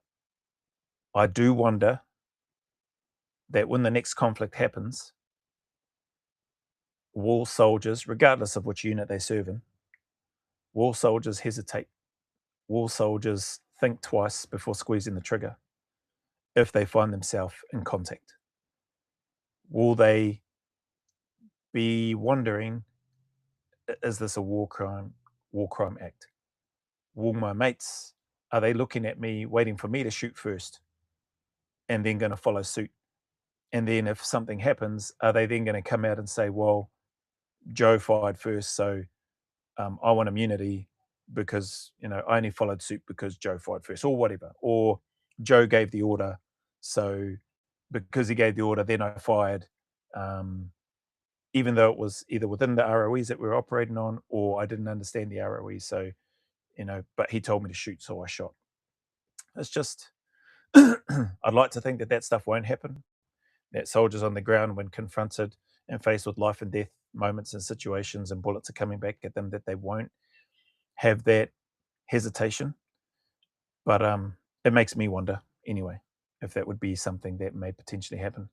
I do wonder that when the next conflict happens, will soldiers, regardless of which unit they serve in, will soldiers hesitate? Will soldiers think twice before squeezing the trigger if they find themselves in contact? Will they be wondering, is this a war crime act? Will my mates, are they looking at me, waiting for me to shoot first and then going to follow suit? And then if something happens, are they then going to come out and say, well, Joe fired first, so I want immunity because, you know, I only followed suit because Joe fired first, or whatever. Or Joe gave the order, so because he gave the order, then I fired, even though it was either within the ROEs that we were operating on, or I didn't understand the ROEs. So, you know, but he told me to shoot, so I shot. It's just, I'd like to think that that stuff won't happen. That soldiers on the ground, when confronted and faced with life and death moments and situations and bullets are coming back at them, that they won't have that hesitation. But it makes me wonder anyway if that would be something that may potentially happen.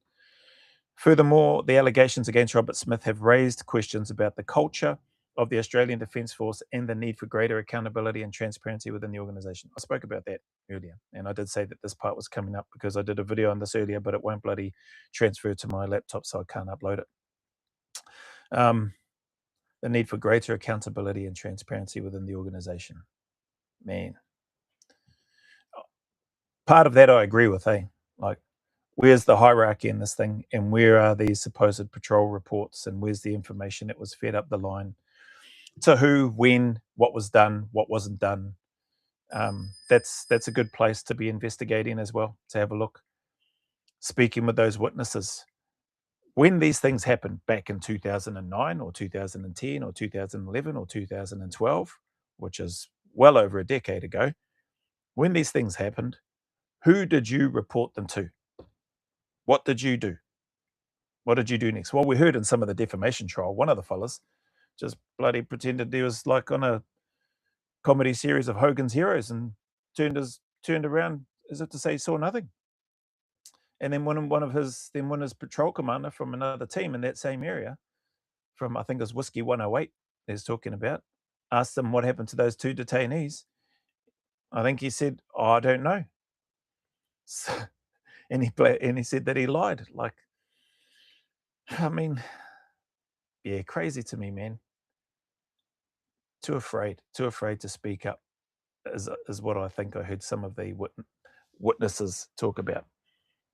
Furthermore, the allegations against Robert Smith have raised questions about the culture of the Australian Defence Force and the need for greater accountability and transparency within the organisation. I spoke about that earlier, and I did say that this part was coming up because I did a video on this earlier, but it won't bloody transfer to my laptop, so I can't upload it. The need for greater accountability and transparency within the organisation. Man. Part of that I agree with, eh? Like, where's the hierarchy in this thing, and where are these supposed patrol reports, and where's the information that was fed up the line to who, when, what was done, what wasn't done? That's a good place to be investigating as well, to have a look. Speaking with those witnesses. When these things happened back in 2009 or 2010 or 2011 or 2012, which is well over a decade ago, when these things happened, who did you report them to? What did you do? What did you do next? Well, we heard in some of the defamation trial, one of the fellas just bloody pretended he was like on a comedy series of Hogan's Heroes and turned around as if to say he saw nothing. And then one of his patrol commander from another team in that same area, from I think it was Whiskey 108, he's talking about, asked him what happened to those 2 detainees. I think he said, "Oh, I don't know." So, and he said that he lied. Like, I mean, yeah, crazy to me, man. Too afraid to speak up is what I think I heard some of the witnesses talk about.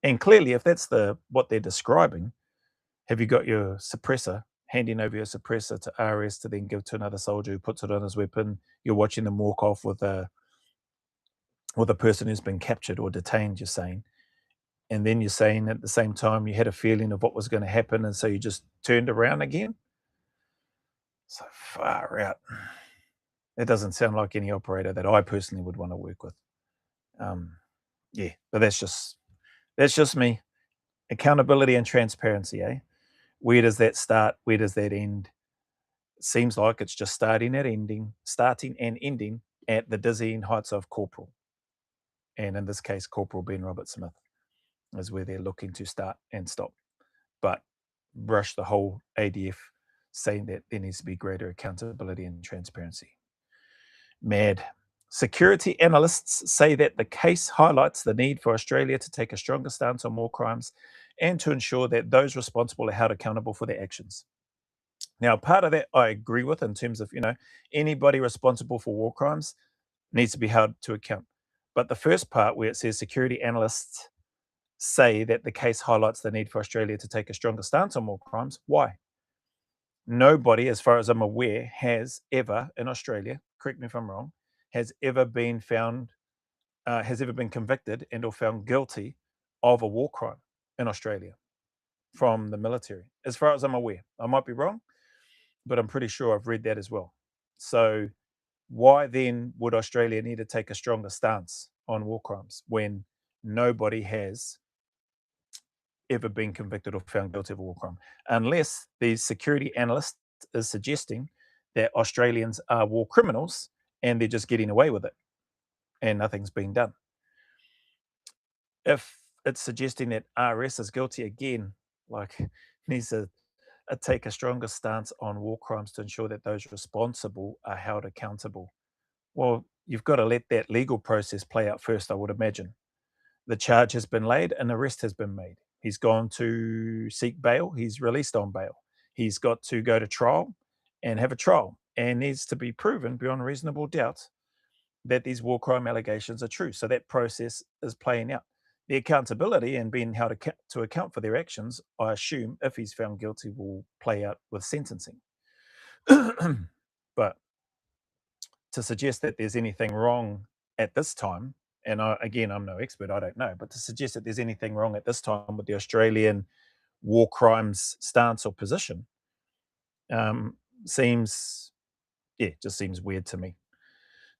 And clearly, if that's what they're describing, have you got your suppressor, handing over your suppressor to RS to then give to another soldier who puts it on his weapon? You're watching them walk off with a person who's been captured or detained, you're saying. And then you're saying at the same time you had a feeling of what was going to happen, and so you just turned around again? So far out. It doesn't sound like any operator that I personally would want to work with. Yeah, but that's just me. Accountability and transparency, eh? Where does that start? Where does that end? Seems like it's just starting and ending at the dizzying heights of corporal. And in this case, Corporal Ben Roberts-Smith is where they're looking to start and stop. But brush the whole ADF, saying that there needs to be greater accountability and transparency. Mad. Security analysts say that the case highlights the need for Australia to take a stronger stance on war crimes and to ensure that those responsible are held accountable for their actions. Now, part of that I agree with in terms of, anybody responsible for war crimes needs to be held to account. But the first part where it says security analysts say that the case highlights the need for Australia to take a stronger stance on war crimes, why? Nobody, as far as I'm aware, has ever in Australia, correct me if I'm wrong, has ever been convicted and or found guilty of a war crime in Australia from the military, as far as I'm aware. I might be wrong, but I'm pretty sure I've read that as well. So why then would Australia need to take a stronger stance on war crimes when nobody has ever been convicted or found guilty of a war crime? Unless the security analyst is suggesting that Australians are war criminals and they're just getting away with it and nothing's being done. If it's suggesting that RS is guilty again, like needs to take a stronger stance on war crimes to ensure that those responsible are held accountable. Well, you've got to let that legal process play out first, I would imagine. The charge has been laid, an arrest has been made. He's gone to seek bail, he's released on bail. He's got to go to trial and have a trial, and needs to be proven beyond reasonable doubt that these war crime allegations are true. So that process is playing out. The accountability and being held to account for their actions, I assume, if he's found guilty, will play out with sentencing. But to suggest that there's anything wrong at this time, and again, I'm no expert, I don't know, but to suggest that there's anything wrong at this time with the Australian war crimes stance or position seems weird to me.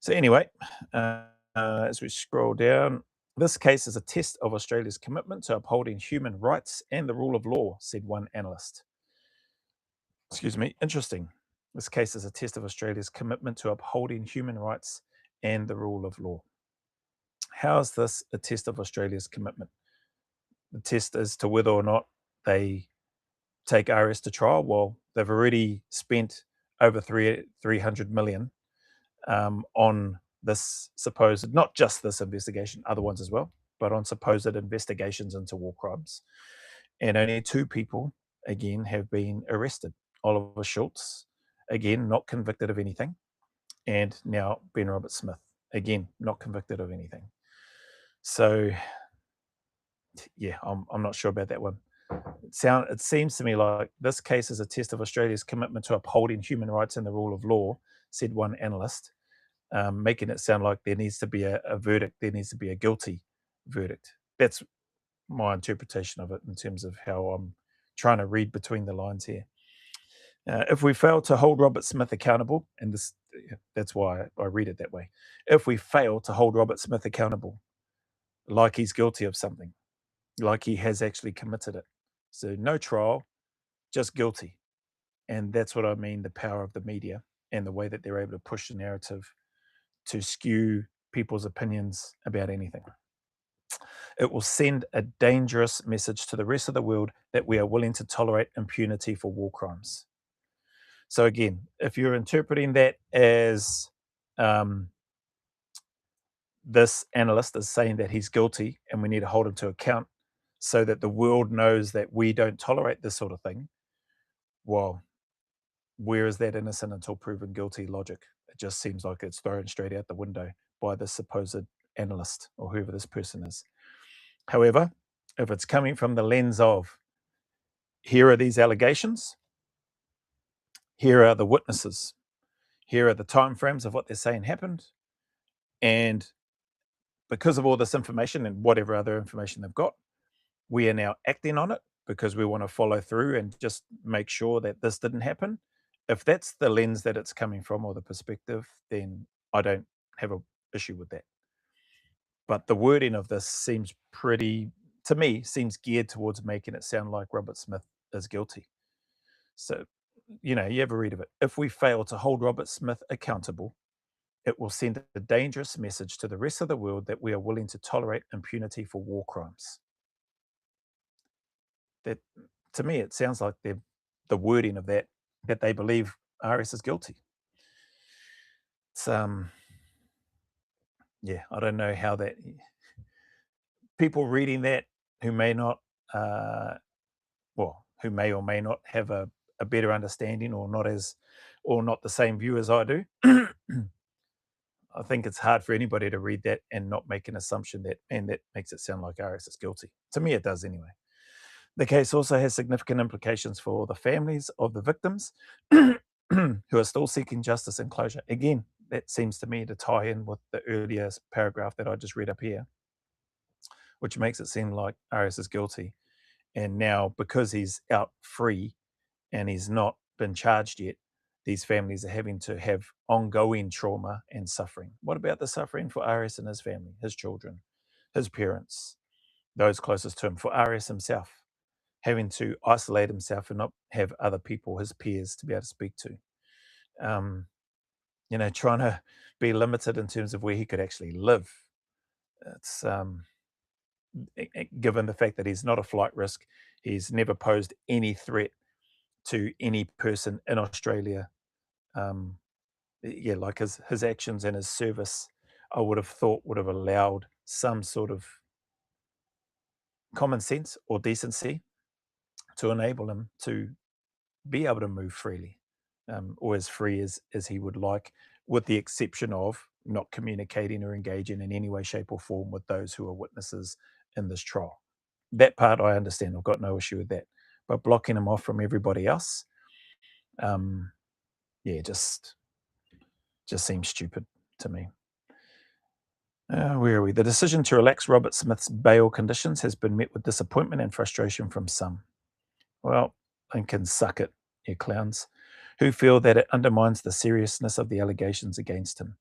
So anyway, as we scroll down, this case is a test of Australia's commitment to upholding human rights and the rule of law, said one analyst. Excuse me, interesting. This case is a test of Australia's commitment to upholding human rights and the rule of law. How is this a test of Australia's commitment? The test as to whether or not they take RS to trial. Well, they've already spent over 300 million on this supposed, not just this investigation, other ones as well, but on supposed investigations into war crimes. And only 2 people, again, have been arrested. Oliver Schultz, again, not convicted of anything. And now Ben Roberts-Smith, again, not convicted of anything. So, yeah, I'm not sure about that one. It seems to me like this case is a test of Australia's commitment to upholding human rights and the rule of law, said one analyst, making it sound like there needs to be a verdict, there needs to be a guilty verdict. That's my interpretation of it in terms of how I'm trying to read between the lines here. If we fail to hold Robert Smith accountable, and that's why I read it that way. If we fail to hold Robert Smith accountable, like he's guilty of something, like he has actually committed it. So no trial, just guilty. And that's what I mean, the power of the media and the way that they're able to push the narrative to skew people's opinions about anything. It will send a dangerous message to the rest of the world that we are willing to tolerate impunity for war crimes. So again, if you're interpreting that as this analyst is saying that he's guilty and we need to hold him to account so that the world knows that we don't tolerate this sort of thing, well, where is that innocent until proven guilty logic? It just seems like it's thrown straight out the window by this supposed analyst or whoever this person is. However, if it's coming from the lens of, here are these allegations, here are the witnesses, here are the timeframes of what they're saying happened, and because of all this information and whatever other information they've got, we are now acting on it because we want to follow through and just make sure that this didn't happen. If that's the lens that it's coming from or the perspective, then I don't have an issue with that. But the wording of this seems pretty, to me, seems geared towards making it sound like Robert Smith is guilty. So, you have a read of it. If we fail to hold Robert Smith accountable, it will send a dangerous message to the rest of the world that we are willing to tolerate impunity for war crimes. That, to me, it sounds like the wording of that they believe RS is guilty. It's yeah, I don't know how that people reading that who may not who may or may not have a better understanding or not the same view as I do. I think it's hard for anybody to read that and not make an assumption that makes it sound like RS is guilty. To me, it does anyway. The case also has significant implications for the families of the victims who are still seeking justice and closure. Again, that seems to me to tie in with the earlier paragraph that I just read up here, which makes it seem like RS is guilty. And now, because he's out free and he's not been charged yet, these families are having to have ongoing trauma and suffering. What about the suffering for RS and his family, his children, his parents, those closest to him, for RS himself, having to isolate himself and not have other people, his peers, to be able to speak to? Trying to be limited in terms of where he could actually live. It's given the fact that he's not a flight risk, he's never posed any threat to any person in Australia. Like his actions and his service, I would have thought would have allowed some sort of common sense or decency to enable him to be able to move freely, or as free as he would like, with the exception of not communicating or engaging in any way, shape, or form with those who are witnesses in this trial. That part I understand. I've got no issue with that. But blocking him off from everybody else, just seems stupid to me. Where are we? The decision to relax Robert Smith's bail conditions has been met with disappointment and frustration from some. Well, they can suck it, you clowns, who feel that it undermines the seriousness of the allegations against him.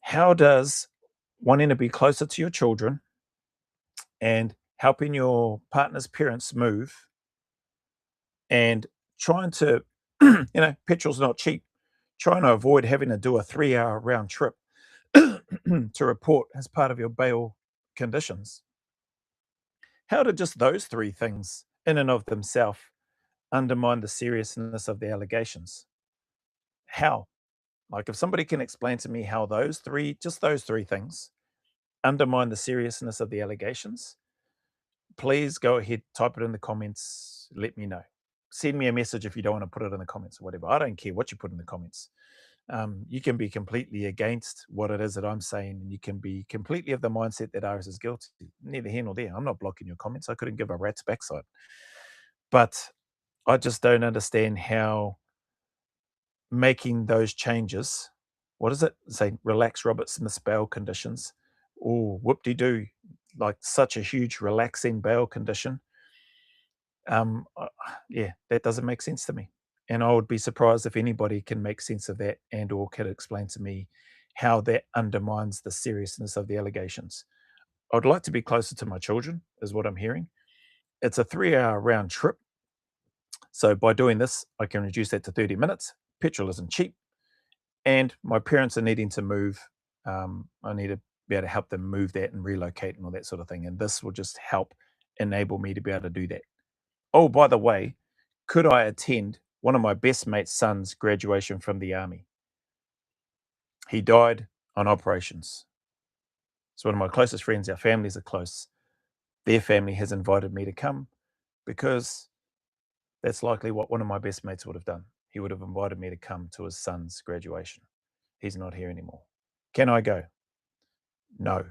How does wanting to be closer to your children and helping your partner's parents move and trying to, petrol's not cheap, trying to avoid having to do a 3-hour round trip to report as part of your bail conditions? How do just those 3 things in and of themselves undermine the seriousness of the allegations? How? Like, if somebody can explain to me how just those three things, undermine the seriousness of the allegations, please go ahead, type it in the comments, let me know. Send me a message if you don't want to put it in the comments or whatever. I don't care what you put in the comments. You can be completely against what it is that I'm saying, and you can be completely of the mindset that Aris is guilty. Neither here nor there. I'm not blocking your comments. I couldn't give a rat's backside. But I just don't understand how making those changes, what is it? Say, relax Robert Smith's bail conditions. Oh, whoop-de-doo, like such a huge relaxing bail condition. Yeah, that doesn't make sense to me. And I would be surprised if anybody can make sense of that and or can explain to me how that undermines the seriousness of the allegations. I'd like to be closer to my children, is what I'm hearing. It's a 3-hour round trip. So by doing this, I can reduce that to 30 minutes. Petrol isn't cheap. And my parents are needing to move. I need to be able to help them move that and relocate and all that sort of thing. And this will just help enable me to be able to do that. Oh, by the way, could I attend one of my best mate's son's graduation from the army? He died on operations. It's one of my closest friends. Our families are close. Their family has invited me to come because that's likely what one of my best mates would have done. He would have invited me to come to his son's graduation. He's not here anymore. Can I go? No.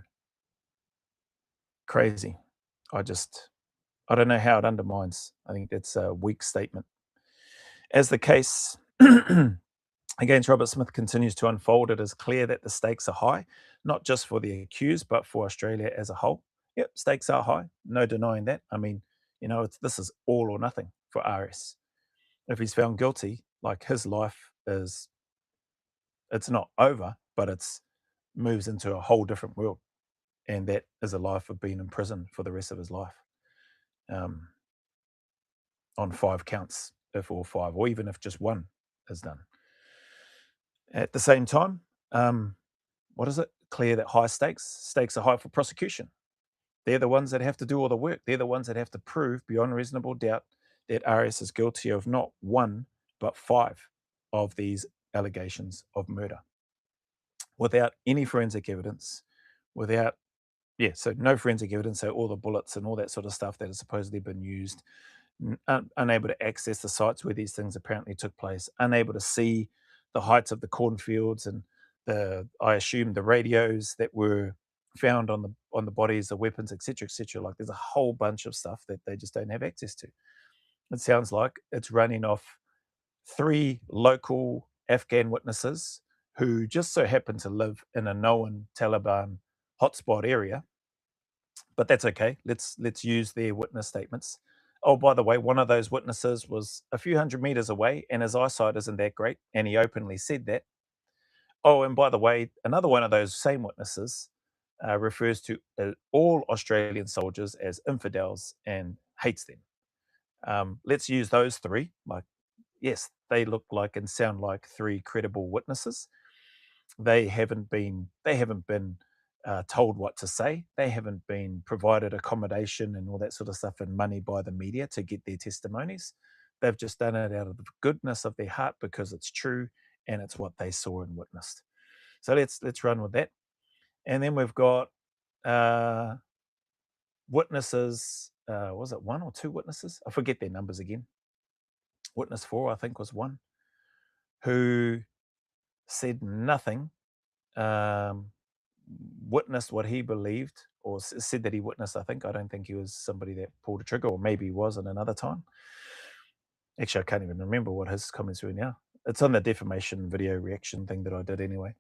Crazy. I don't know how it undermines. I think that's a weak statement. As the case against Robert Smith continues to unfold, it is clear that the stakes are high, not just for the accused, but for Australia as a whole. Yep, stakes are high. No denying that. I mean, this is all or nothing for RS. If he's found guilty, like his life it's not over, but it's moves into a whole different world. And that is a life of being in prison for the rest of his life. On 5 counts, if all 5, or even if just 1 is done. At the same time, what is it? Clear that stakes are high for prosecution. They're the ones that have to do all the work. They're the ones that have to prove beyond reasonable doubt that RS is guilty of not 1, but 5 of these allegations of murder. Without any forensic evidence, so no forensic evidence, so all the bullets and all that sort of stuff that has supposedly been used, unable to access the sites where these things apparently took place, unable to see the heights of the cornfields and I assume the radios that were found on the bodies, the weapons, etc., etc. Like there's a whole bunch of stuff that they just don't have access to. It sounds like it's running off 3 local Afghan witnesses who just so happen to live in a known Taliban hotspot area. But that's okay. Let's use their witness statements. Oh, by the way, one of those witnesses was a few hundred meters away, and his eyesight isn't that great, and he openly said that. Oh, and by the way, another one of those same witnesses refers to all Australian soldiers as infidels and hates them. Let's use those 3. Like, yes, they look like and sound like 3 credible witnesses. They haven't been told what to say. They haven't been provided accommodation and all that sort of stuff and money by the media to get their testimonies. They've just done it out of the goodness of their heart because it's true and it's what they saw and witnessed. So let's run with that. And then we've got witnesses. Was it 1 or 2 witnesses? I forget their numbers again. Witness 4, I think, was 1, who said nothing. Witnessed what he believed, or said that he witnessed. I don't think he was somebody that pulled a trigger, or maybe he was in another time. Actually, I can't even remember what his comments were now. It's on the defamation video reaction thing that I did anyway,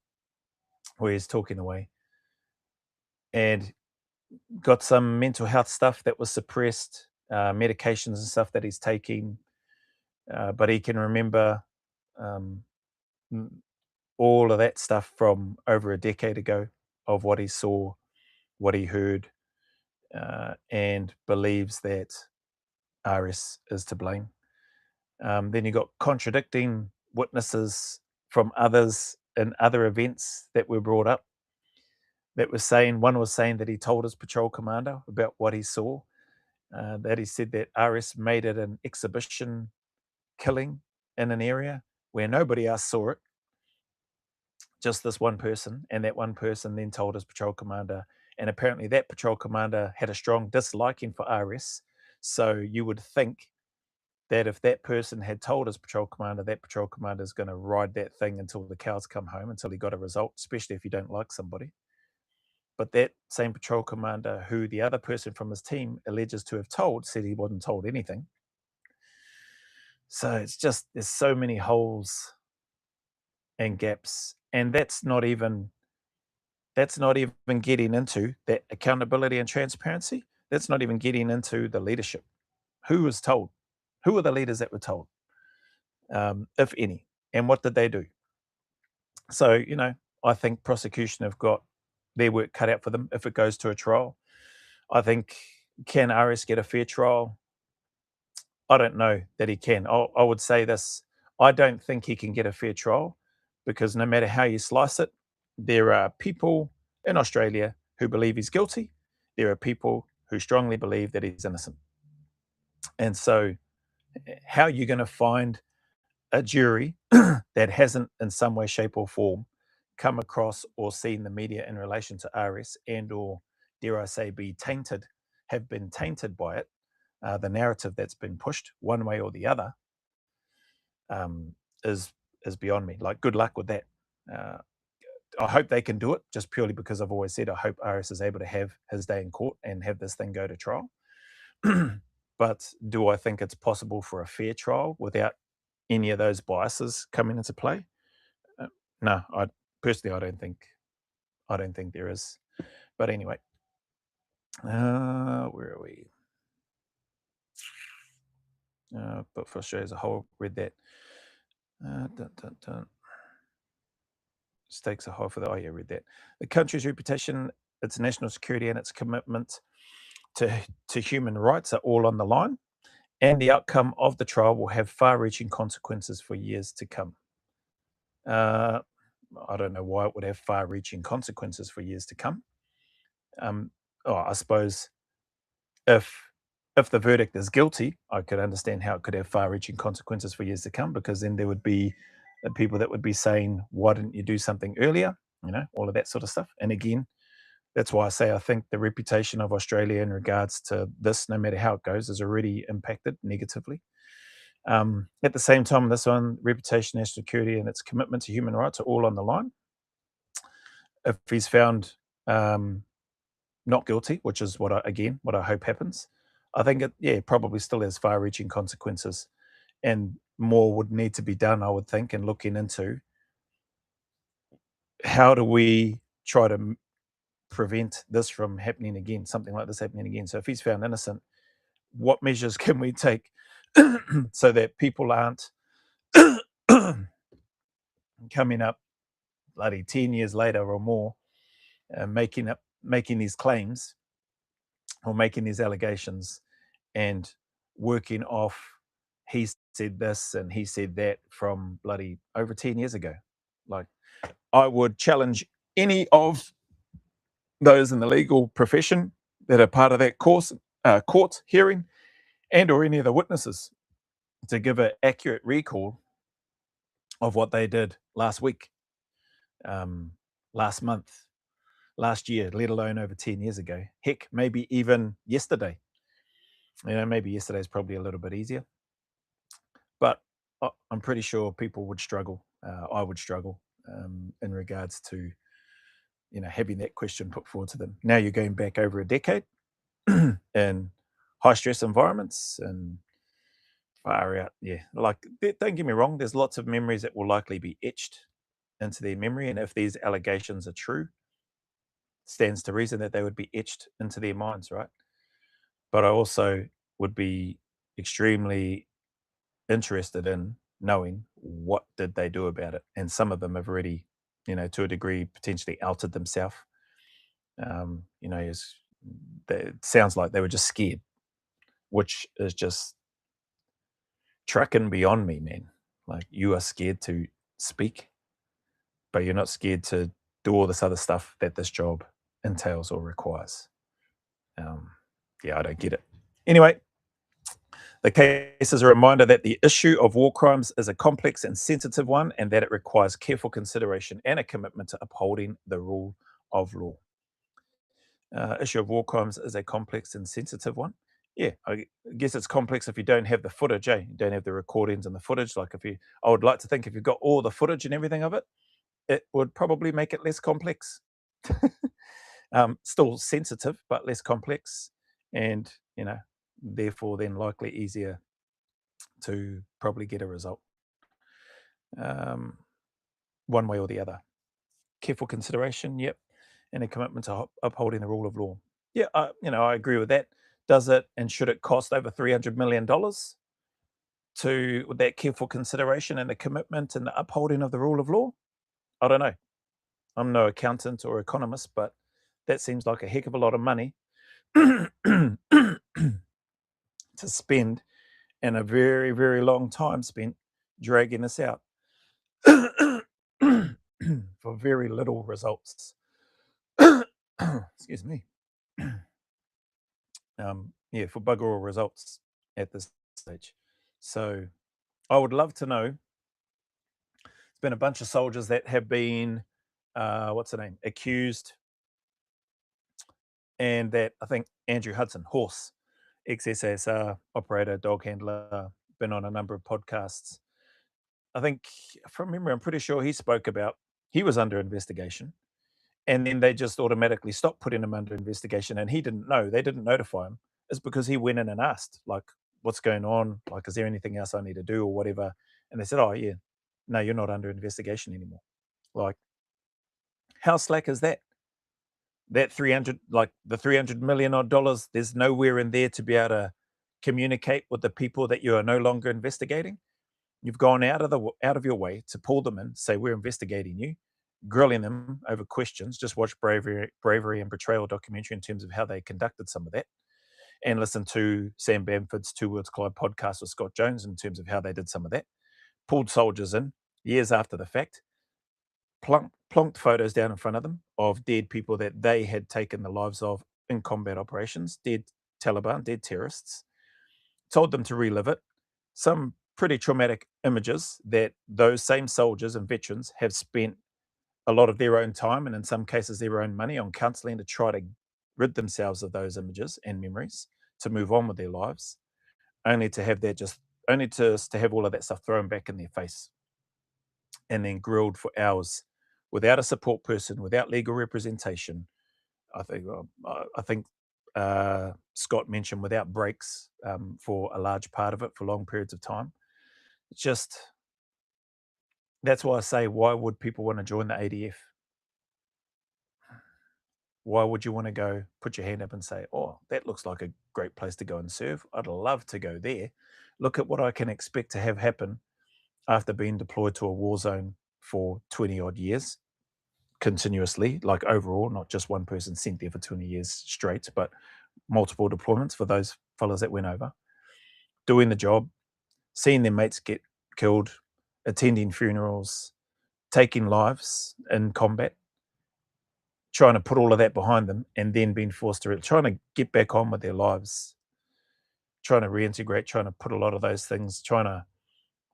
where he's talking away and got some mental health stuff that was suppressed, medications and stuff that he's taking, but he can remember all of that stuff from over a decade ago of what he saw, what he heard, and believes that RS is to blame. Then you got contradicting witnesses from others in other events that were brought up. That was saying, one was saying that he told his patrol commander about what he saw. That he said that RS made it an exhibition killing in an area where nobody else saw it, just this one person, and that one person then told his patrol commander, and apparently that patrol commander had a strong disliking for RS. So you would think that if that person had told his patrol commander, that patrol commander is going to ride that thing until the cows come home, until he got a result, especially if you don't like somebody. But that same patrol commander, who the other person from his team alleges to have told, said he wasn't told anything. So it's just, there's so many holes and gaps, and that's not even getting into that accountability and transparency. That's not even getting into the leadership. Who was told? Who were the leaders that were told, if any? And what did they do? So, you know, I think prosecution have got their work cut out for them if it goes to a trial. I think, can RS get a fair trial? I don't know that he can. I would say this. I don't think he can get a fair trial, because no matter how you slice it, there are people in Australia who believe he's guilty. There are people who strongly believe that he's innocent. And so how are you going to find a jury that hasn't in some way, shape or form come across or seen the media in relation to RS, and or, dare I say, have been tainted by it, the narrative that's been pushed one way or the other, is beyond me. Like, good luck with that. I hope they can do it, just purely because I've always said I hope RS is able to have his day in court and have this thing go to trial. But do I think it's possible for a fair trial without any of those biases coming into play? No, I don't think there is. But anyway, where are we? But for Australia as a whole, read that. Stakes are high for the. Oh yeah, read that. The country's reputation, its national security, and its commitment to human rights are all on the line, and the outcome of the trial will have far-reaching consequences for years to come. I don't know why it would have far-reaching consequences for years to come. I suppose if the verdict is guilty, I could understand how it could have far-reaching consequences for years to come, because then there would be the people that would be saying, "Why didn't you do something earlier?" You know, all of that sort of stuff. And again, that's why I say I think the reputation of Australia in regards to this, no matter how it goes, is already impacted negatively. At the same time, this one, reputation, national security, and its commitment to human rights are all on the line. If he's found not guilty, which is what I hope happens, I think it probably still has far-reaching consequences, and more would need to be done, I would think, in looking into how do we try to prevent this from happening again, something like this happening again. So if he's found innocent, what measures can we take so that people aren't coming up bloody 10 years later or more, making these claims or making these allegations and working off he said this and he said that from bloody over 10 years ago. Like, I would challenge any of those in the legal profession that are part of that court hearing, and or any of the witnesses, to give an accurate recall of what they did last week, last month, last year, let alone over 10 years ago. Heck, maybe even yesterday. You know, maybe yesterday is probably a little bit easier, but I'm pretty sure people would struggle. I would struggle in regards to, you know, having that question put forward to them. Now you're going back over a decade in high stress environments and far out. Yeah, like, don't get me wrong, there's lots of memories that will likely be etched into their memory, and if these allegations are true, stands to reason that they would be etched into their minds, right? But I also would be extremely interested in knowing what did they do about it. And some of them have already, you know, to a degree, potentially outed themselves. You know, it sounds like they were just scared, which is just trucking beyond me, man. Like, you are scared to speak, but you're not scared to do all this other stuff that this job entails or requires. Yeah, I don't get it. Anyway, The case is a reminder that the issue of war crimes is a complex and sensitive one, and that it requires careful consideration and a commitment to upholding the rule of law. Issue of war crimes is a complex and sensitive one. Yeah, I guess it's complex if you don't have the footage, eh? You don't have the recordings and the footage. Like I would like to think if you've got all the footage and everything of it, it would probably make it less complex. Still sensitive, but less complex, and therefore then likely easier to probably get a result, one way or the other. Careful consideration, yep, and a commitment to upholding the rule of law. Yeah, I agree with that. Does it and should it cost over $300 million with that careful consideration and the commitment and the upholding of the rule of law? I don't know. I'm no accountant or economist, but that seems like a heck of a lot of money to spend, and a very, very long time spent dragging this out for very little results. Excuse me. Yeah, for bugger all results at this stage. So I would love to know. There's been a bunch of soldiers that have been, what's the name, accused, and that I think Andrew Hudson, Horse, ex-SASR operator, dog handler, been on a number of podcasts. I think, from memory, I'm pretty sure he spoke about he was under investigation, and then they just automatically stopped putting him under investigation, and he didn't know. They didn't notify him. It's because he went in and asked, like, what's going on? Like, is there anything else I need to do or whatever? And they said, oh, yeah, no, you're not under investigation anymore. Like, how slack is that? That 300, like the $300 million odd dollars, there's nowhere in there to be able to communicate with the people that you are no longer investigating. You've gone out of your way to pull them in, say we're investigating you, grilling them over questions. Just watch bravery and betrayal documentary in terms of how they conducted some of that, and listen to Sam Bamford's Two Worlds Collide podcast with Scott Jones in terms of how they did some of that. Pulled soldiers in years after the fact, plonked photos down in front of them of dead people that they had taken the lives of in combat operations, dead Taliban, dead terrorists, told them to relive it. Some pretty traumatic images that those same soldiers and veterans have spent a lot of their own time, and in some cases their own money, on counseling to try to rid themselves of those images and memories to move on with their lives, only to have have all of that stuff thrown back in their face and then grilled for hours without a support person, without legal representation. I think Scott mentioned without breaks for a large part of it for long periods of time. It's just, that's why I say, why would people want to join the ADF? Why would you want to go put your hand up and say, oh, that looks like a great place to go and serve? I'd love to go there. Look at what I can expect to have happen after being deployed to a war zone for 20 odd years continuously, like overall, not just one person sent there for 20 years straight, but multiple deployments for those fellas that went over, doing the job, seeing their mates get killed, attending funerals, taking lives in combat, trying to put all of that behind them, and then being forced to trying to get back on with their lives, trying to reintegrate, trying to put a lot of those things, trying to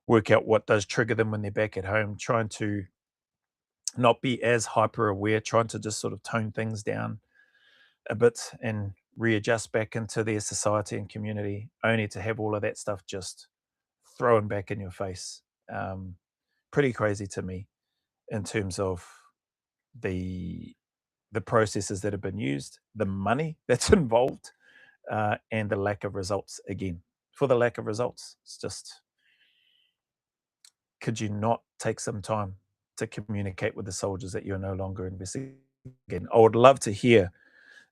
work out what does trigger them when they're back at home, trying to not be as hyper aware, trying to just sort of tone things down a bit and readjust back into their society and community, only to have all of that stuff just thrown back in your face. Pretty crazy to me in terms of the processes that have been used, the money that's involved, and the lack of results again. For the lack of results, it's just, could you not take some time to communicate with the soldiers that you're no longer investigating? I would love to hear.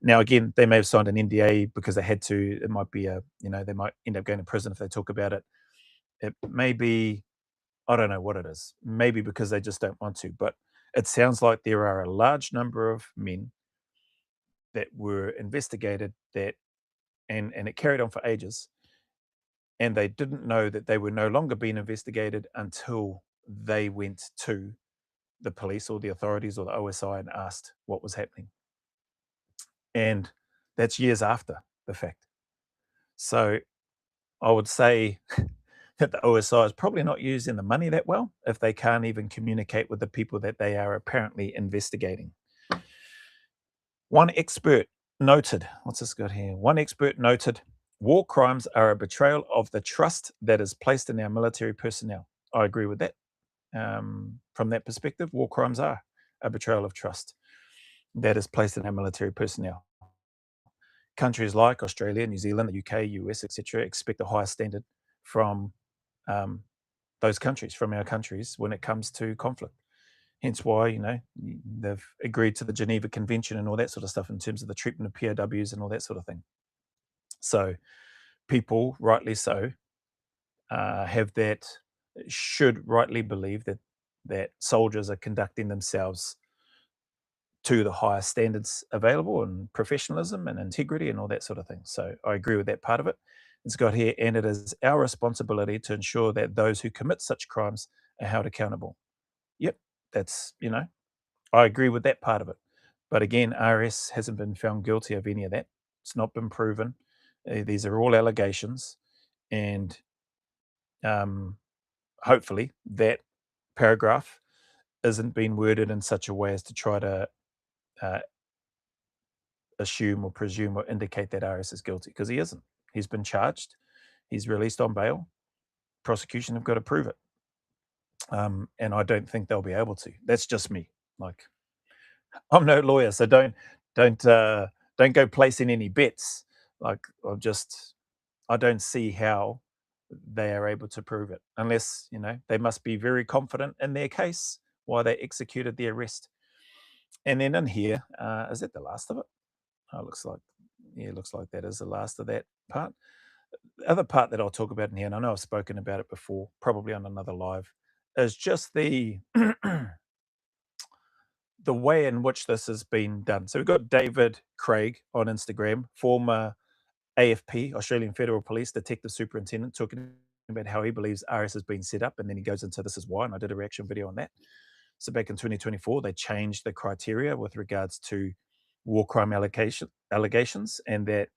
Now, again, they may have signed an NDA because they had to. It might be they might end up going to prison if they talk about it. It may be, I don't know what it is. Maybe because they just don't want to. But it sounds like there are a large number of men that were investigated and it carried on for ages, and they didn't know that they were no longer being investigated until they went to the police or the authorities or the OSI and asked what was happening. And that's years after the fact. So I would say that the OSI is probably not using the money that well if they can't even communicate with the people that they are apparently investigating. One expert noted, what's this got here? One expert noted, war crimes are a betrayal of the trust that is placed in our military personnel. I agree with that. From that perspective, war crimes are a betrayal of trust that is placed in our military personnel. Countries like Australia, New Zealand, the UK, US, etc., expect a higher standard from um, those countries, from our countries, when it comes to conflict. Hence why, they've agreed to the Geneva Convention and all that sort of stuff in terms of the treatment of POWs and all that sort of thing. So people, rightly so, should rightly believe that soldiers are conducting themselves to the highest standards available, and professionalism and integrity and all that sort of thing. So I agree with that part of it. It's got here, and it is our responsibility to ensure that those who commit such crimes are held accountable. Yep, that's, I agree with that part of it. But again, RS hasn't been found guilty of any of that. It's not been proven. These are all allegations. And hopefully that paragraph isn't being worded in such a way as to try to uh, assume or presume or indicate that RS is guilty, because he isn't. He's been charged. He's released on bail. Prosecution have got to prove it. And I don't think they'll be able to. That's just me. Like, I'm no lawyer, so don't don't go placing any bets. Like, I don't see how they are able to prove it, unless they must be very confident in their case why they executed the arrest. And then in here, is that the last of it? Oh, it looks like that is the last of that part. The other part that I'll talk about in here, and I know I've spoken about it before, probably on another live, is just the the way in which this has been done. So we've got David Craig on Instagram, former AFP, Australian Federal Police Detective Superintendent, talking about how he believes RS has been set up, and then he goes into this is why, and I did a reaction video on that. So back in 2024, they changed the criteria with regards to war crime allegations, and that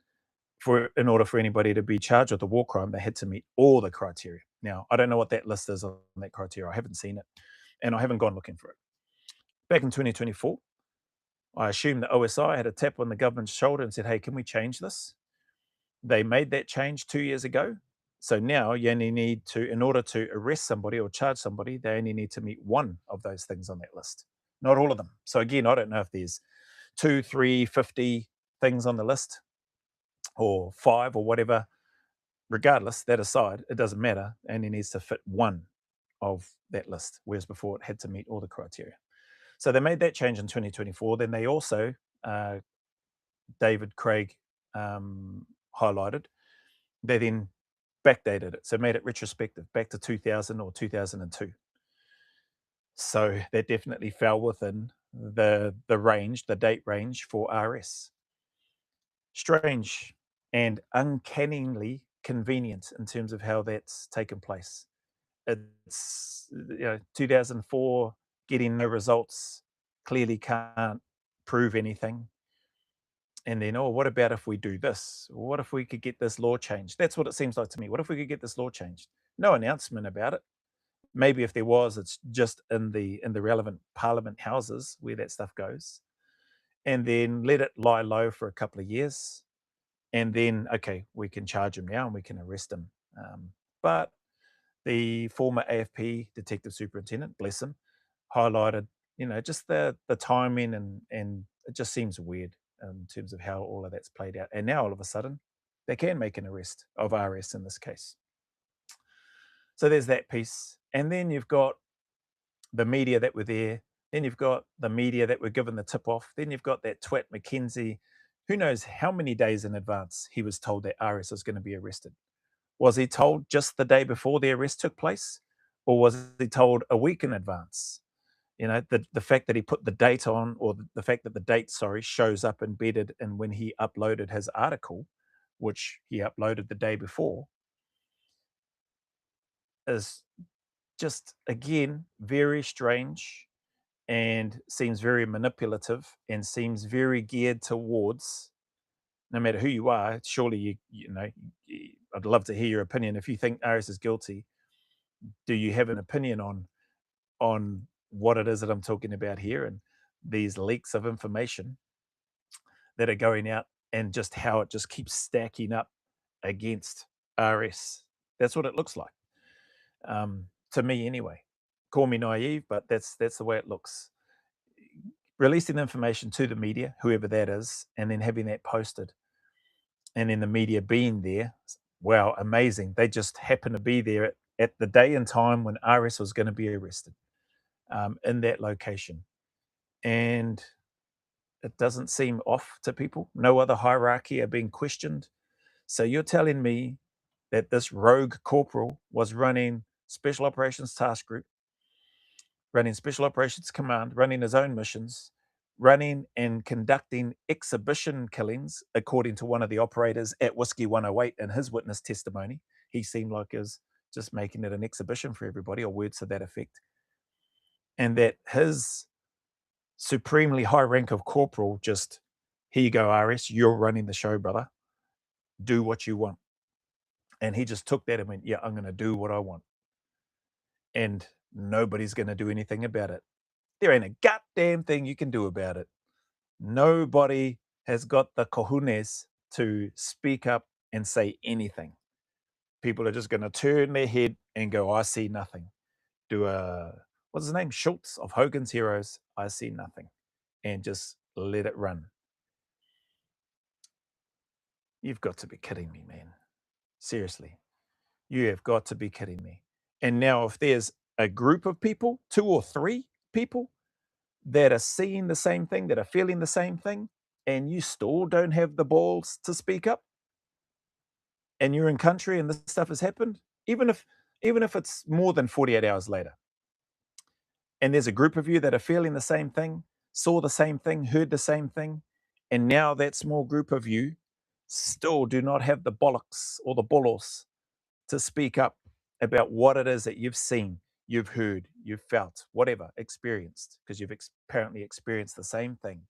in order for anybody to be charged with a war crime, they had to meet all the criteria. Now, I don't know what that list is on that criteria. I haven't seen it, and I haven't gone looking for it. Back in 2024, I assume the OSI had a tap on the government's shoulder and said, hey, can we change this? They made that change 2 years ago. So now you only need to, in order to arrest somebody or charge somebody, they only need to meet one of those things on that list, not all of them. So again, I don't know if there's 2, 3, 50 things on the list, or 5 or whatever. Regardless, that aside, it doesn't matter. It only needs to fit one of that list, whereas before it had to meet all the criteria. So they made that change in 2024. Then they also, David Craig highlighted, they then backdated it, so made it retrospective back to 2000 or 2002. So that definitely fell within the range, the date range for RS. Strange and uncannily convenient in terms of how that's taken place. It's 2004, getting no results, clearly can't prove anything. And then, oh, what about if we do this? What if we could get this law changed? That's what it seems like to me. What if we could get this law changed? No announcement about it. Maybe if there was, it's just in the relevant parliament houses where that stuff goes. And then let it lie low for a couple of years. And then, okay, we can charge him now and we can arrest him. But the former AFP detective superintendent, bless him, highlighted, just the timing, and it just seems weird in terms of how all of that's played out. And now all of a sudden, they can make an arrest of RS in this case. So there's that piece. And then you've got the media that were there. Then you've got the media that were given the tip off. Then you've got that twat McKenzie. Who knows how many days in advance he was told that RS was going to be arrested? Was he told just the day before the arrest took place? Or was he told a week in advance? The fact that he put the date on, or the fact that the date, shows up embedded in when he uploaded his article, which he uploaded the day before, is just, again, very strange, and seems very manipulative, and seems very geared towards, no matter who you are, surely I'd love to hear your opinion. If you think Aris is guilty, do you have an opinion on what it is that I'm talking about here and these leaks of information that are going out and just how it just keeps stacking up against RS? That's what it looks like, to me anyway. Call me naive, but that's the way it looks. Releasing information to the media, whoever that is, and then having that posted, and then the media being there. Wow, amazing. They just happen to be there at the day and time when RS was going to be arrested, in that location. And it doesn't seem off to people. No other hierarchy are being questioned. So you're telling me that this rogue corporal was running Special Operations Task Group, running Special Operations Command, running his own missions, running and conducting exhibition killings, according to one of the operators at Whiskey 108 in his witness testimony. He seemed like he was just making it an exhibition for everybody, or words to that effect. And that his supremely high rank of corporal just, here you go, RS, you're running the show, brother. Do what you want. And he just took that and went, yeah, I'm going to do what I want. And nobody's going to do anything about it. There ain't a goddamn thing you can do about it. Nobody has got the cojones to speak up and say anything. People are just going to turn their head and go, I see nothing. Do what's his name? Schultz of Hogan's Heroes, I see nothing. And just let it run. You've got to be kidding me, man. Seriously. You have got to be kidding me. And now if there's a group of people, 2 or 3 people that are seeing the same thing, that are feeling the same thing, and you still don't have the balls to speak up, and you're in country and this stuff has happened, even if it's more than 48 hours later, and there's a group of you that are feeling the same thing, saw the same thing, heard the same thing, and now that small group of you still do not have the bollocks or the bolos to speak up about what it is that you've seen, you've heard, you've felt, whatever, experienced, because you've apparently experienced the same thing.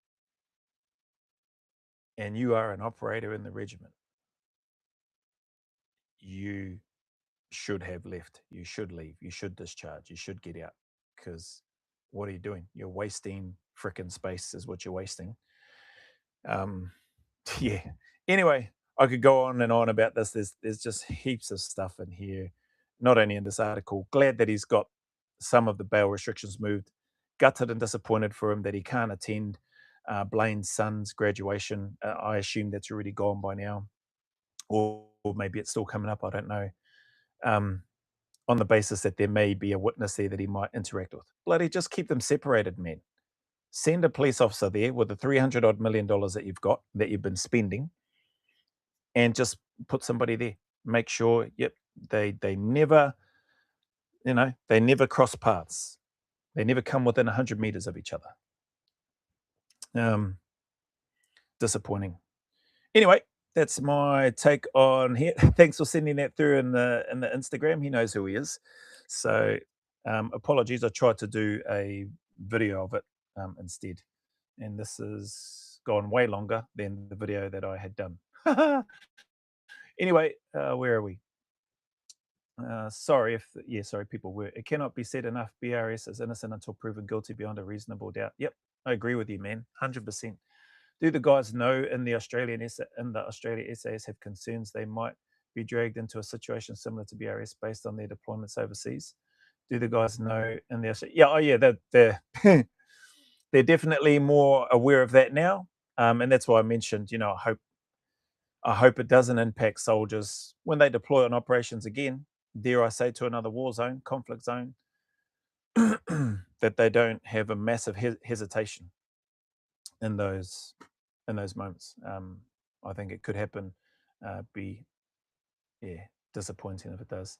And you are an operator in the regiment. You should have left. You should leave. You should discharge. You should get out. Because what are you doing? You're wasting frickin' space, is what you're wasting. Yeah. Anyway, I could go on and on about this. There's just heaps of stuff in here, not only in this article. Glad that he's got some of the bail restrictions moved. Gutted and disappointed for him that he can't attend Blaine's son's graduation. I assume that's already gone by now, or maybe it's still coming up. I don't know. On the basis that there may be a witness there that he might interact with. Bloody just keep them separated, man. Send a police officer there with the $300 million that you've got, that you've been spending, and just put somebody there. Make sure, yep, they never, they never cross paths. They never come within 100 meters of each other. Disappointing. Anyway, that's my take on here. Thanks for sending that through in the Instagram. He knows who he is. So apologies. I tried to do a video of it instead, and this has gone way longer than the video that I had done. Anyway, where are we? Sorry, people were. It cannot be said enough. BRS is innocent until proven guilty beyond a reasonable doubt. Yep, I agree with you, man. 100%. Do the guys know in the Australia SAS have concerns they might be dragged into a situation similar to BRS based on their deployments overseas? Do the guys know in the they're they're definitely more aware of that now, and that's why I mentioned, I hope it doesn't impact soldiers when they deploy on operations again. Dare I say, to another war zone, conflict zone, that they don't have a massive hesitation in those moments. I think it could happen. Be disappointing if it does.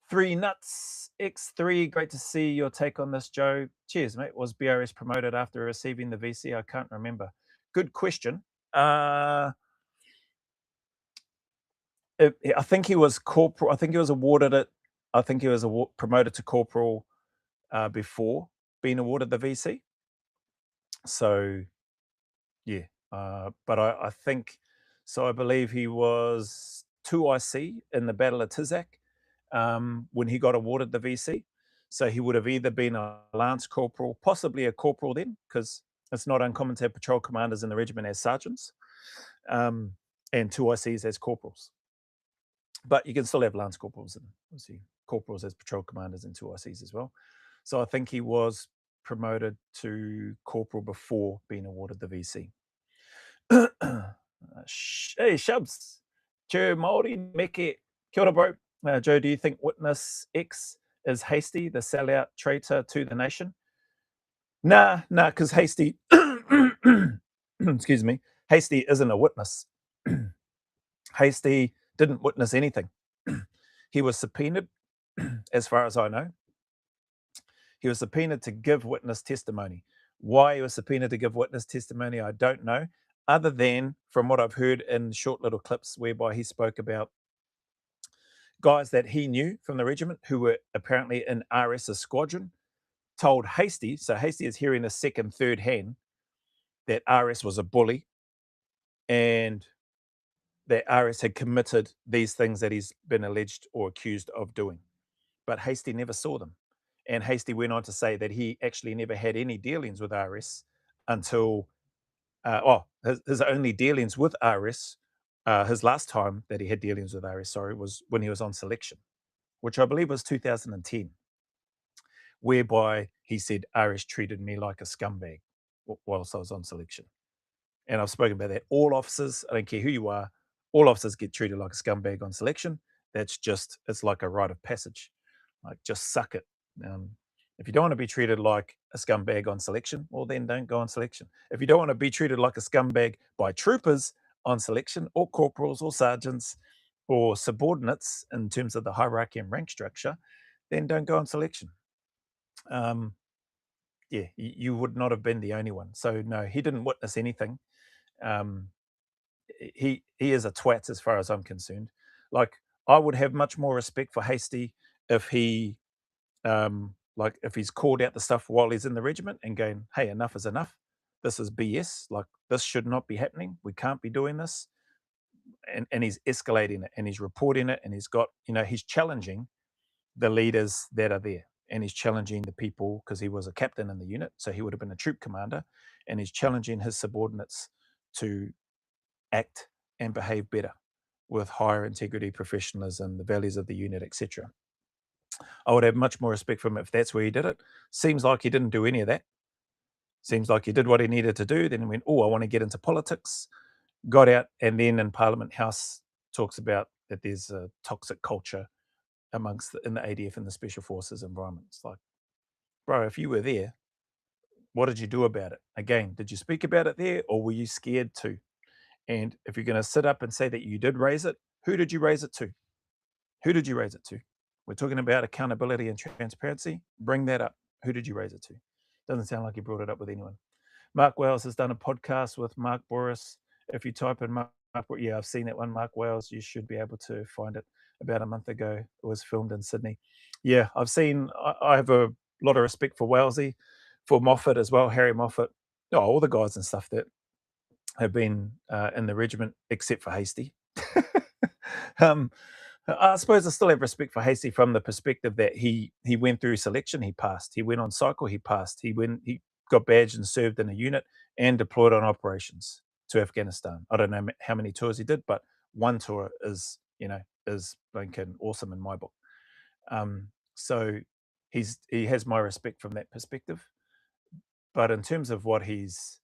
3 Nuts X3, great to see your take on this, Joe. Cheers, mate. Was BRS promoted after receiving the VC? I can't remember. Good question. I think he was corporal. I think he was awarded it. I think he was promoted to corporal before being awarded the VC. So, yeah. But I think so. I believe he was 2IC in the Battle of Tizak when he got awarded the VC. So he would have either been a lance corporal, possibly a corporal then, because it's not uncommon to have patrol commanders in the regiment as sergeants, and 2ICs as corporals. But you can still have lance corporals and obviously corporals as patrol commanders and 2ICs as well. So I think he was promoted to corporal before being awarded the VC. Hey, Shubs. Joe Maori, Meke, kia ora, bro. Joe, do you think Witness X is Hasty, the sellout traitor to the nation? Nah, because Hasty, excuse me, Hasty isn't a witness. Hasty didn't witness anything. He was subpoenaed, as far as I know. He was subpoenaed to give witness testimony. Why he was subpoenaed to give witness testimony, I don't know, other than from what I've heard in short little clips whereby he spoke about guys that he knew from the regiment who were apparently in RS's squadron, told Hasty, so Hasty is hearing a second, third hand, that RS was a bully and that RS had committed these things that he's been alleged or accused of doing. But Hasty never saw them. And Hasty went on to say that he actually never had any dealings with RS until, his only dealings with RS, his last time that he had dealings with RS, was when he was on selection, which I believe was 2010, whereby he said RS treated me like a scumbag whilst I was on selection. And I've spoken about that. All officers, I don't care who you are, all officers get treated like a scumbag on selection. That's just, it's like a rite of passage. Like, just suck it. If you don't want to be treated like a scumbag on selection, well, then don't go on selection. If you don't want to be treated like a scumbag by troopers on selection, or corporals, or sergeants, or subordinates in terms of the hierarchy and rank structure, then don't go on selection. Yeah, you would not have been the only one. So no, he didn't witness anything. He is a twat as far as I'm concerned. Like, I would have much more respect for Hasty if he, like, if he's called out the stuff while he's in the regiment and going, hey, enough is enough. This is BS. Like, this should not be happening. We can't be doing this. And he's escalating it and he's reporting it and he's got, he's challenging the leaders that are there. And he's challenging the people, because he was a captain in the unit, so he would have been a troop commander, and he's challenging his subordinates to act and behave better with higher integrity, professionalism, the values of the unit, etc. I would have much more respect for him if that's where he did it. Seems like he didn't do any of that. Seems like he did what he needed to do. Then he went, I want to get into politics. Got out, and then in Parliament House talks about that there's a toxic culture in the ADF and the Special Forces environments. Like, bro, if you were there, what did you do about it? Again, did you speak about it there, or were you scared to? And if you're going to sit up and say that you did raise it, who did you raise it to? Who did you raise it to? We're talking about accountability and transparency. Bring that up. Who did you raise it to? Doesn't sound like you brought it up with anyone. Mark Wales has done a podcast with Mark Boris. If you type in Mark, yeah, I've seen that one, Mark Wales. You should be able to find it. About a month ago, it was filmed in Sydney. Yeah, I've seen, I have a lot of respect for Walesy, for Moffat as well, Harry Moffat, all the guys and stuff that have been in the regiment, except for Hasty. I suppose I still have respect for Hasty from the perspective that he went through selection, he passed. He went on cycle, he passed. He got badged and served in a unit and deployed on operations to Afghanistan. I don't know how many tours he did, but one tour is blinking awesome in my book. So he has my respect from that perspective. But in terms of what he's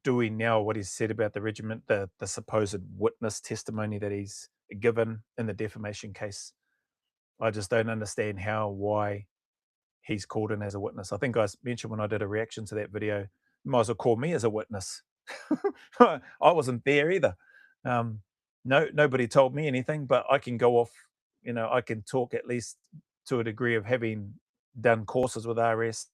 doing now, what he's said about the regiment, the supposed witness testimony that he's given in the defamation case, I just don't understand why he's called in as a witness. I think I mentioned when I did a reaction to that video, you might as well call me as a witness. I wasn't there either. Nobody told me anything, but I can go off, I can talk at least to a degree of having done courses with RS,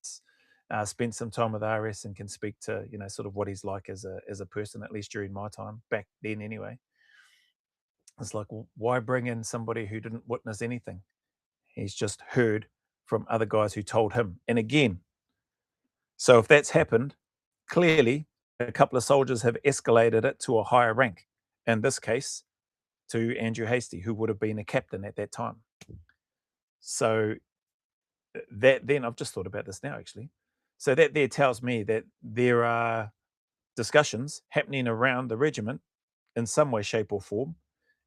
spent some time with RS, and can speak to, sort of what he's like as a person, at least during my time, back then anyway. It's like, well, why bring in somebody who didn't witness anything? He's just heard from other guys who told him. And again, so if that's happened, clearly a couple of soldiers have escalated it to a higher rank. In this case, to Andrew Hastie, who would have been a captain at that time. So that then I've just thought about this now, actually. So that there tells me that there are discussions happening around the regiment in some way, shape, or form.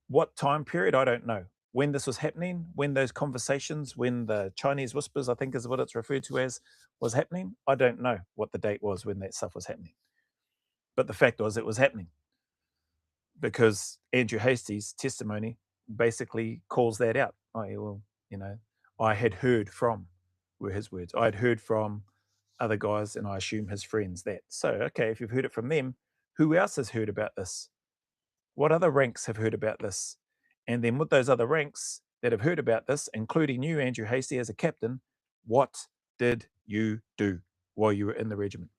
What time period? I don't know. When this was happening, when those conversations, when the Chinese whispers, I think is what it's referred to as, was happening, I don't know what the date was when that stuff was happening. But the fact was, it was happening because Andrew Hastie's testimony basically calls that out. Well, I had heard from, were his words, I had heard from other guys, and I assume his friends that. So, okay, if you've heard it from them, who else has heard about this? What other ranks have heard about this? And then with those other ranks that have heard about this, including you, Andrew Hastie, as a captain, what did you do while you were in the regiment?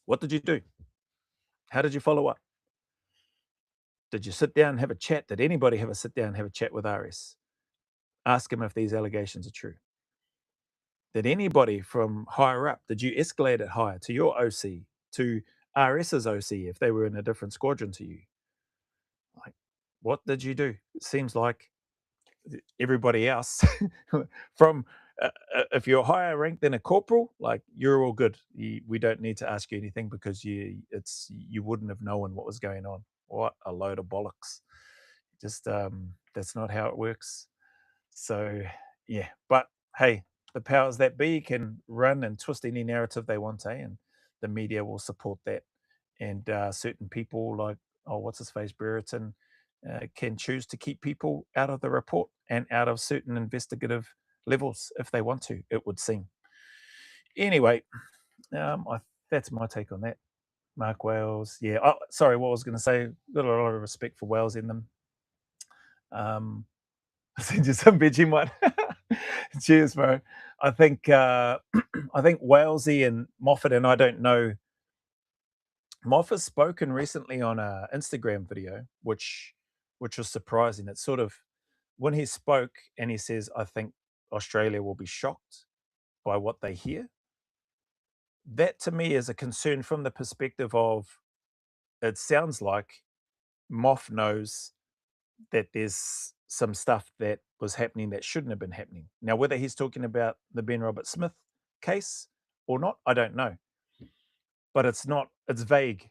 What did you do? How did you follow up? Did you sit down and have a chat? Did anybody have a sit down and have a chat with RS? Ask him if these allegations are true. Did anybody from higher up, did you escalate it higher to your OC, to RS's OC if they were in a different squadron to you? Like, what did you do? It seems like everybody else from if you're higher ranked than a corporal, like, you're all good. We don't need to ask you anything because you wouldn't have known what was going on. What a load of bollocks. Just that's not how it works. So yeah, but hey, the powers that be can run and twist any narrative they want, and the media will support that. And certain people like, what's his face, Brereton, can choose to keep people out of the report and out of certain investigative levels if they want to, it would seem. Anyway, that's my take on that. Mark Wales, yeah. Oh, sorry, what I was going to say, got a lot of respect for Wales in them. I sent you some Veggie one. Cheers, bro. I think I think Walesy and Moffat, and I don't know. Moffat's spoken recently on a Instagram video, which was surprising. It's sort of when he spoke and he says, "I think Australia will be shocked by what they hear." That to me is a concern from the perspective of it sounds like Moff knows that there's some stuff that was happening that shouldn't have been happening. Now, whether he's talking about the Ben Roberts-Smith case or not, I don't know. But it's vague,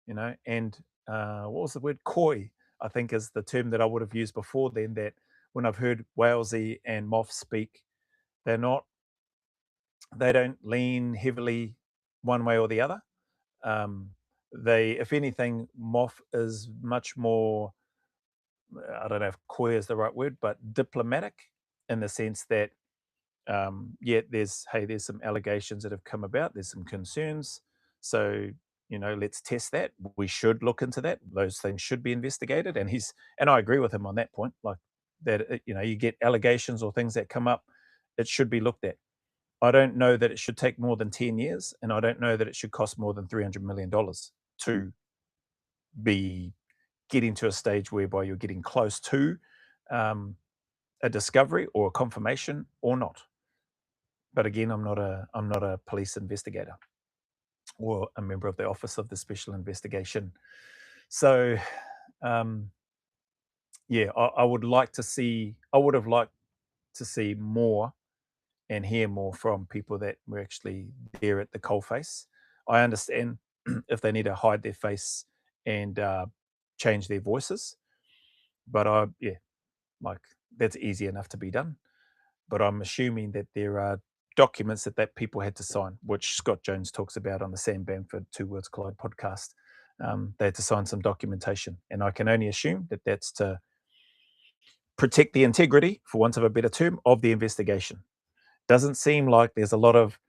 and what was the word? Coy, I think, is the term that I would have used before then, that when I've heard Walesy and Moff speak, they don't lean heavily one way or the other. If anything, Moff is much more, I don't know if coy is the right word, but diplomatic, in the sense that, there's some allegations that have come about. There's some concerns. So, let's test that. We should look into that. Those things should be investigated. And I agree with him on that point. Like that, you get allegations or things that come up, it should be looked at. I don't know that it should take more than 10 years, and I don't know that it should cost more than $300 million to be getting to a stage whereby you're getting close to a discovery or a confirmation or not. But again, I'm not a police investigator or a member of the Office of the Special Investigation. So, I would have liked to see more and hear more from people that were actually there at the coalface. I understand if they need to hide their face and change their voices, but that's easy enough to be done. But I'm assuming that there are documents that people had to sign, which Scott Jones talks about on the Sam Bamford Two Worlds Collide podcast. They had to sign some documentation, and I can only assume that that's to protect the integrity, for want of a better term, of the investigation. Doesn't seem like there's a lot of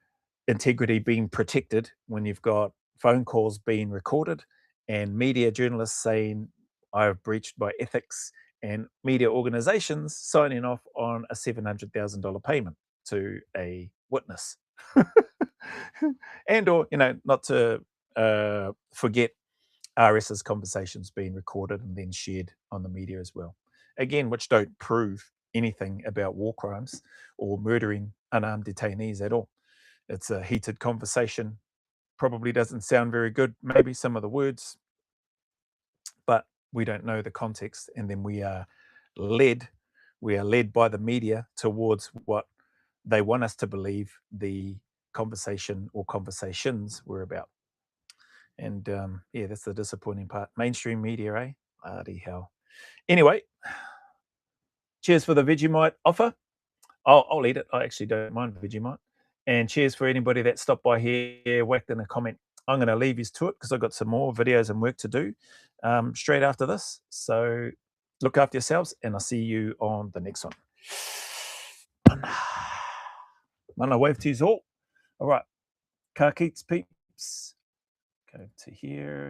integrity being protected when you've got phone calls being recorded and media journalists saying, I have breached my ethics, and media organizations signing off on a $700,000 payment to a witness. And, or, not to forget RS's conversations being recorded and then shared on the media as well. Again, which don't prove anything about war crimes or murdering unarmed detainees at all. It's a heated conversation. Probably doesn't sound very good, maybe some of the words, but we don't know the context, and then we are led by the media towards what they want us to believe the conversation or conversations were about. And yeah, that's the disappointing part. Mainstream media, eh? Bloody hell. Anyway, cheers for the Vegemite offer. I'll eat it. I actually don't mind Vegemite. And cheers for anybody that stopped by here, whacked in a comment. I'm going to leave you to it because I've got some more videos and work to do straight after this. So look after yourselves, and I'll see you on the next one. Mana wave to you all. All right. Ka kits peeps. Go to here.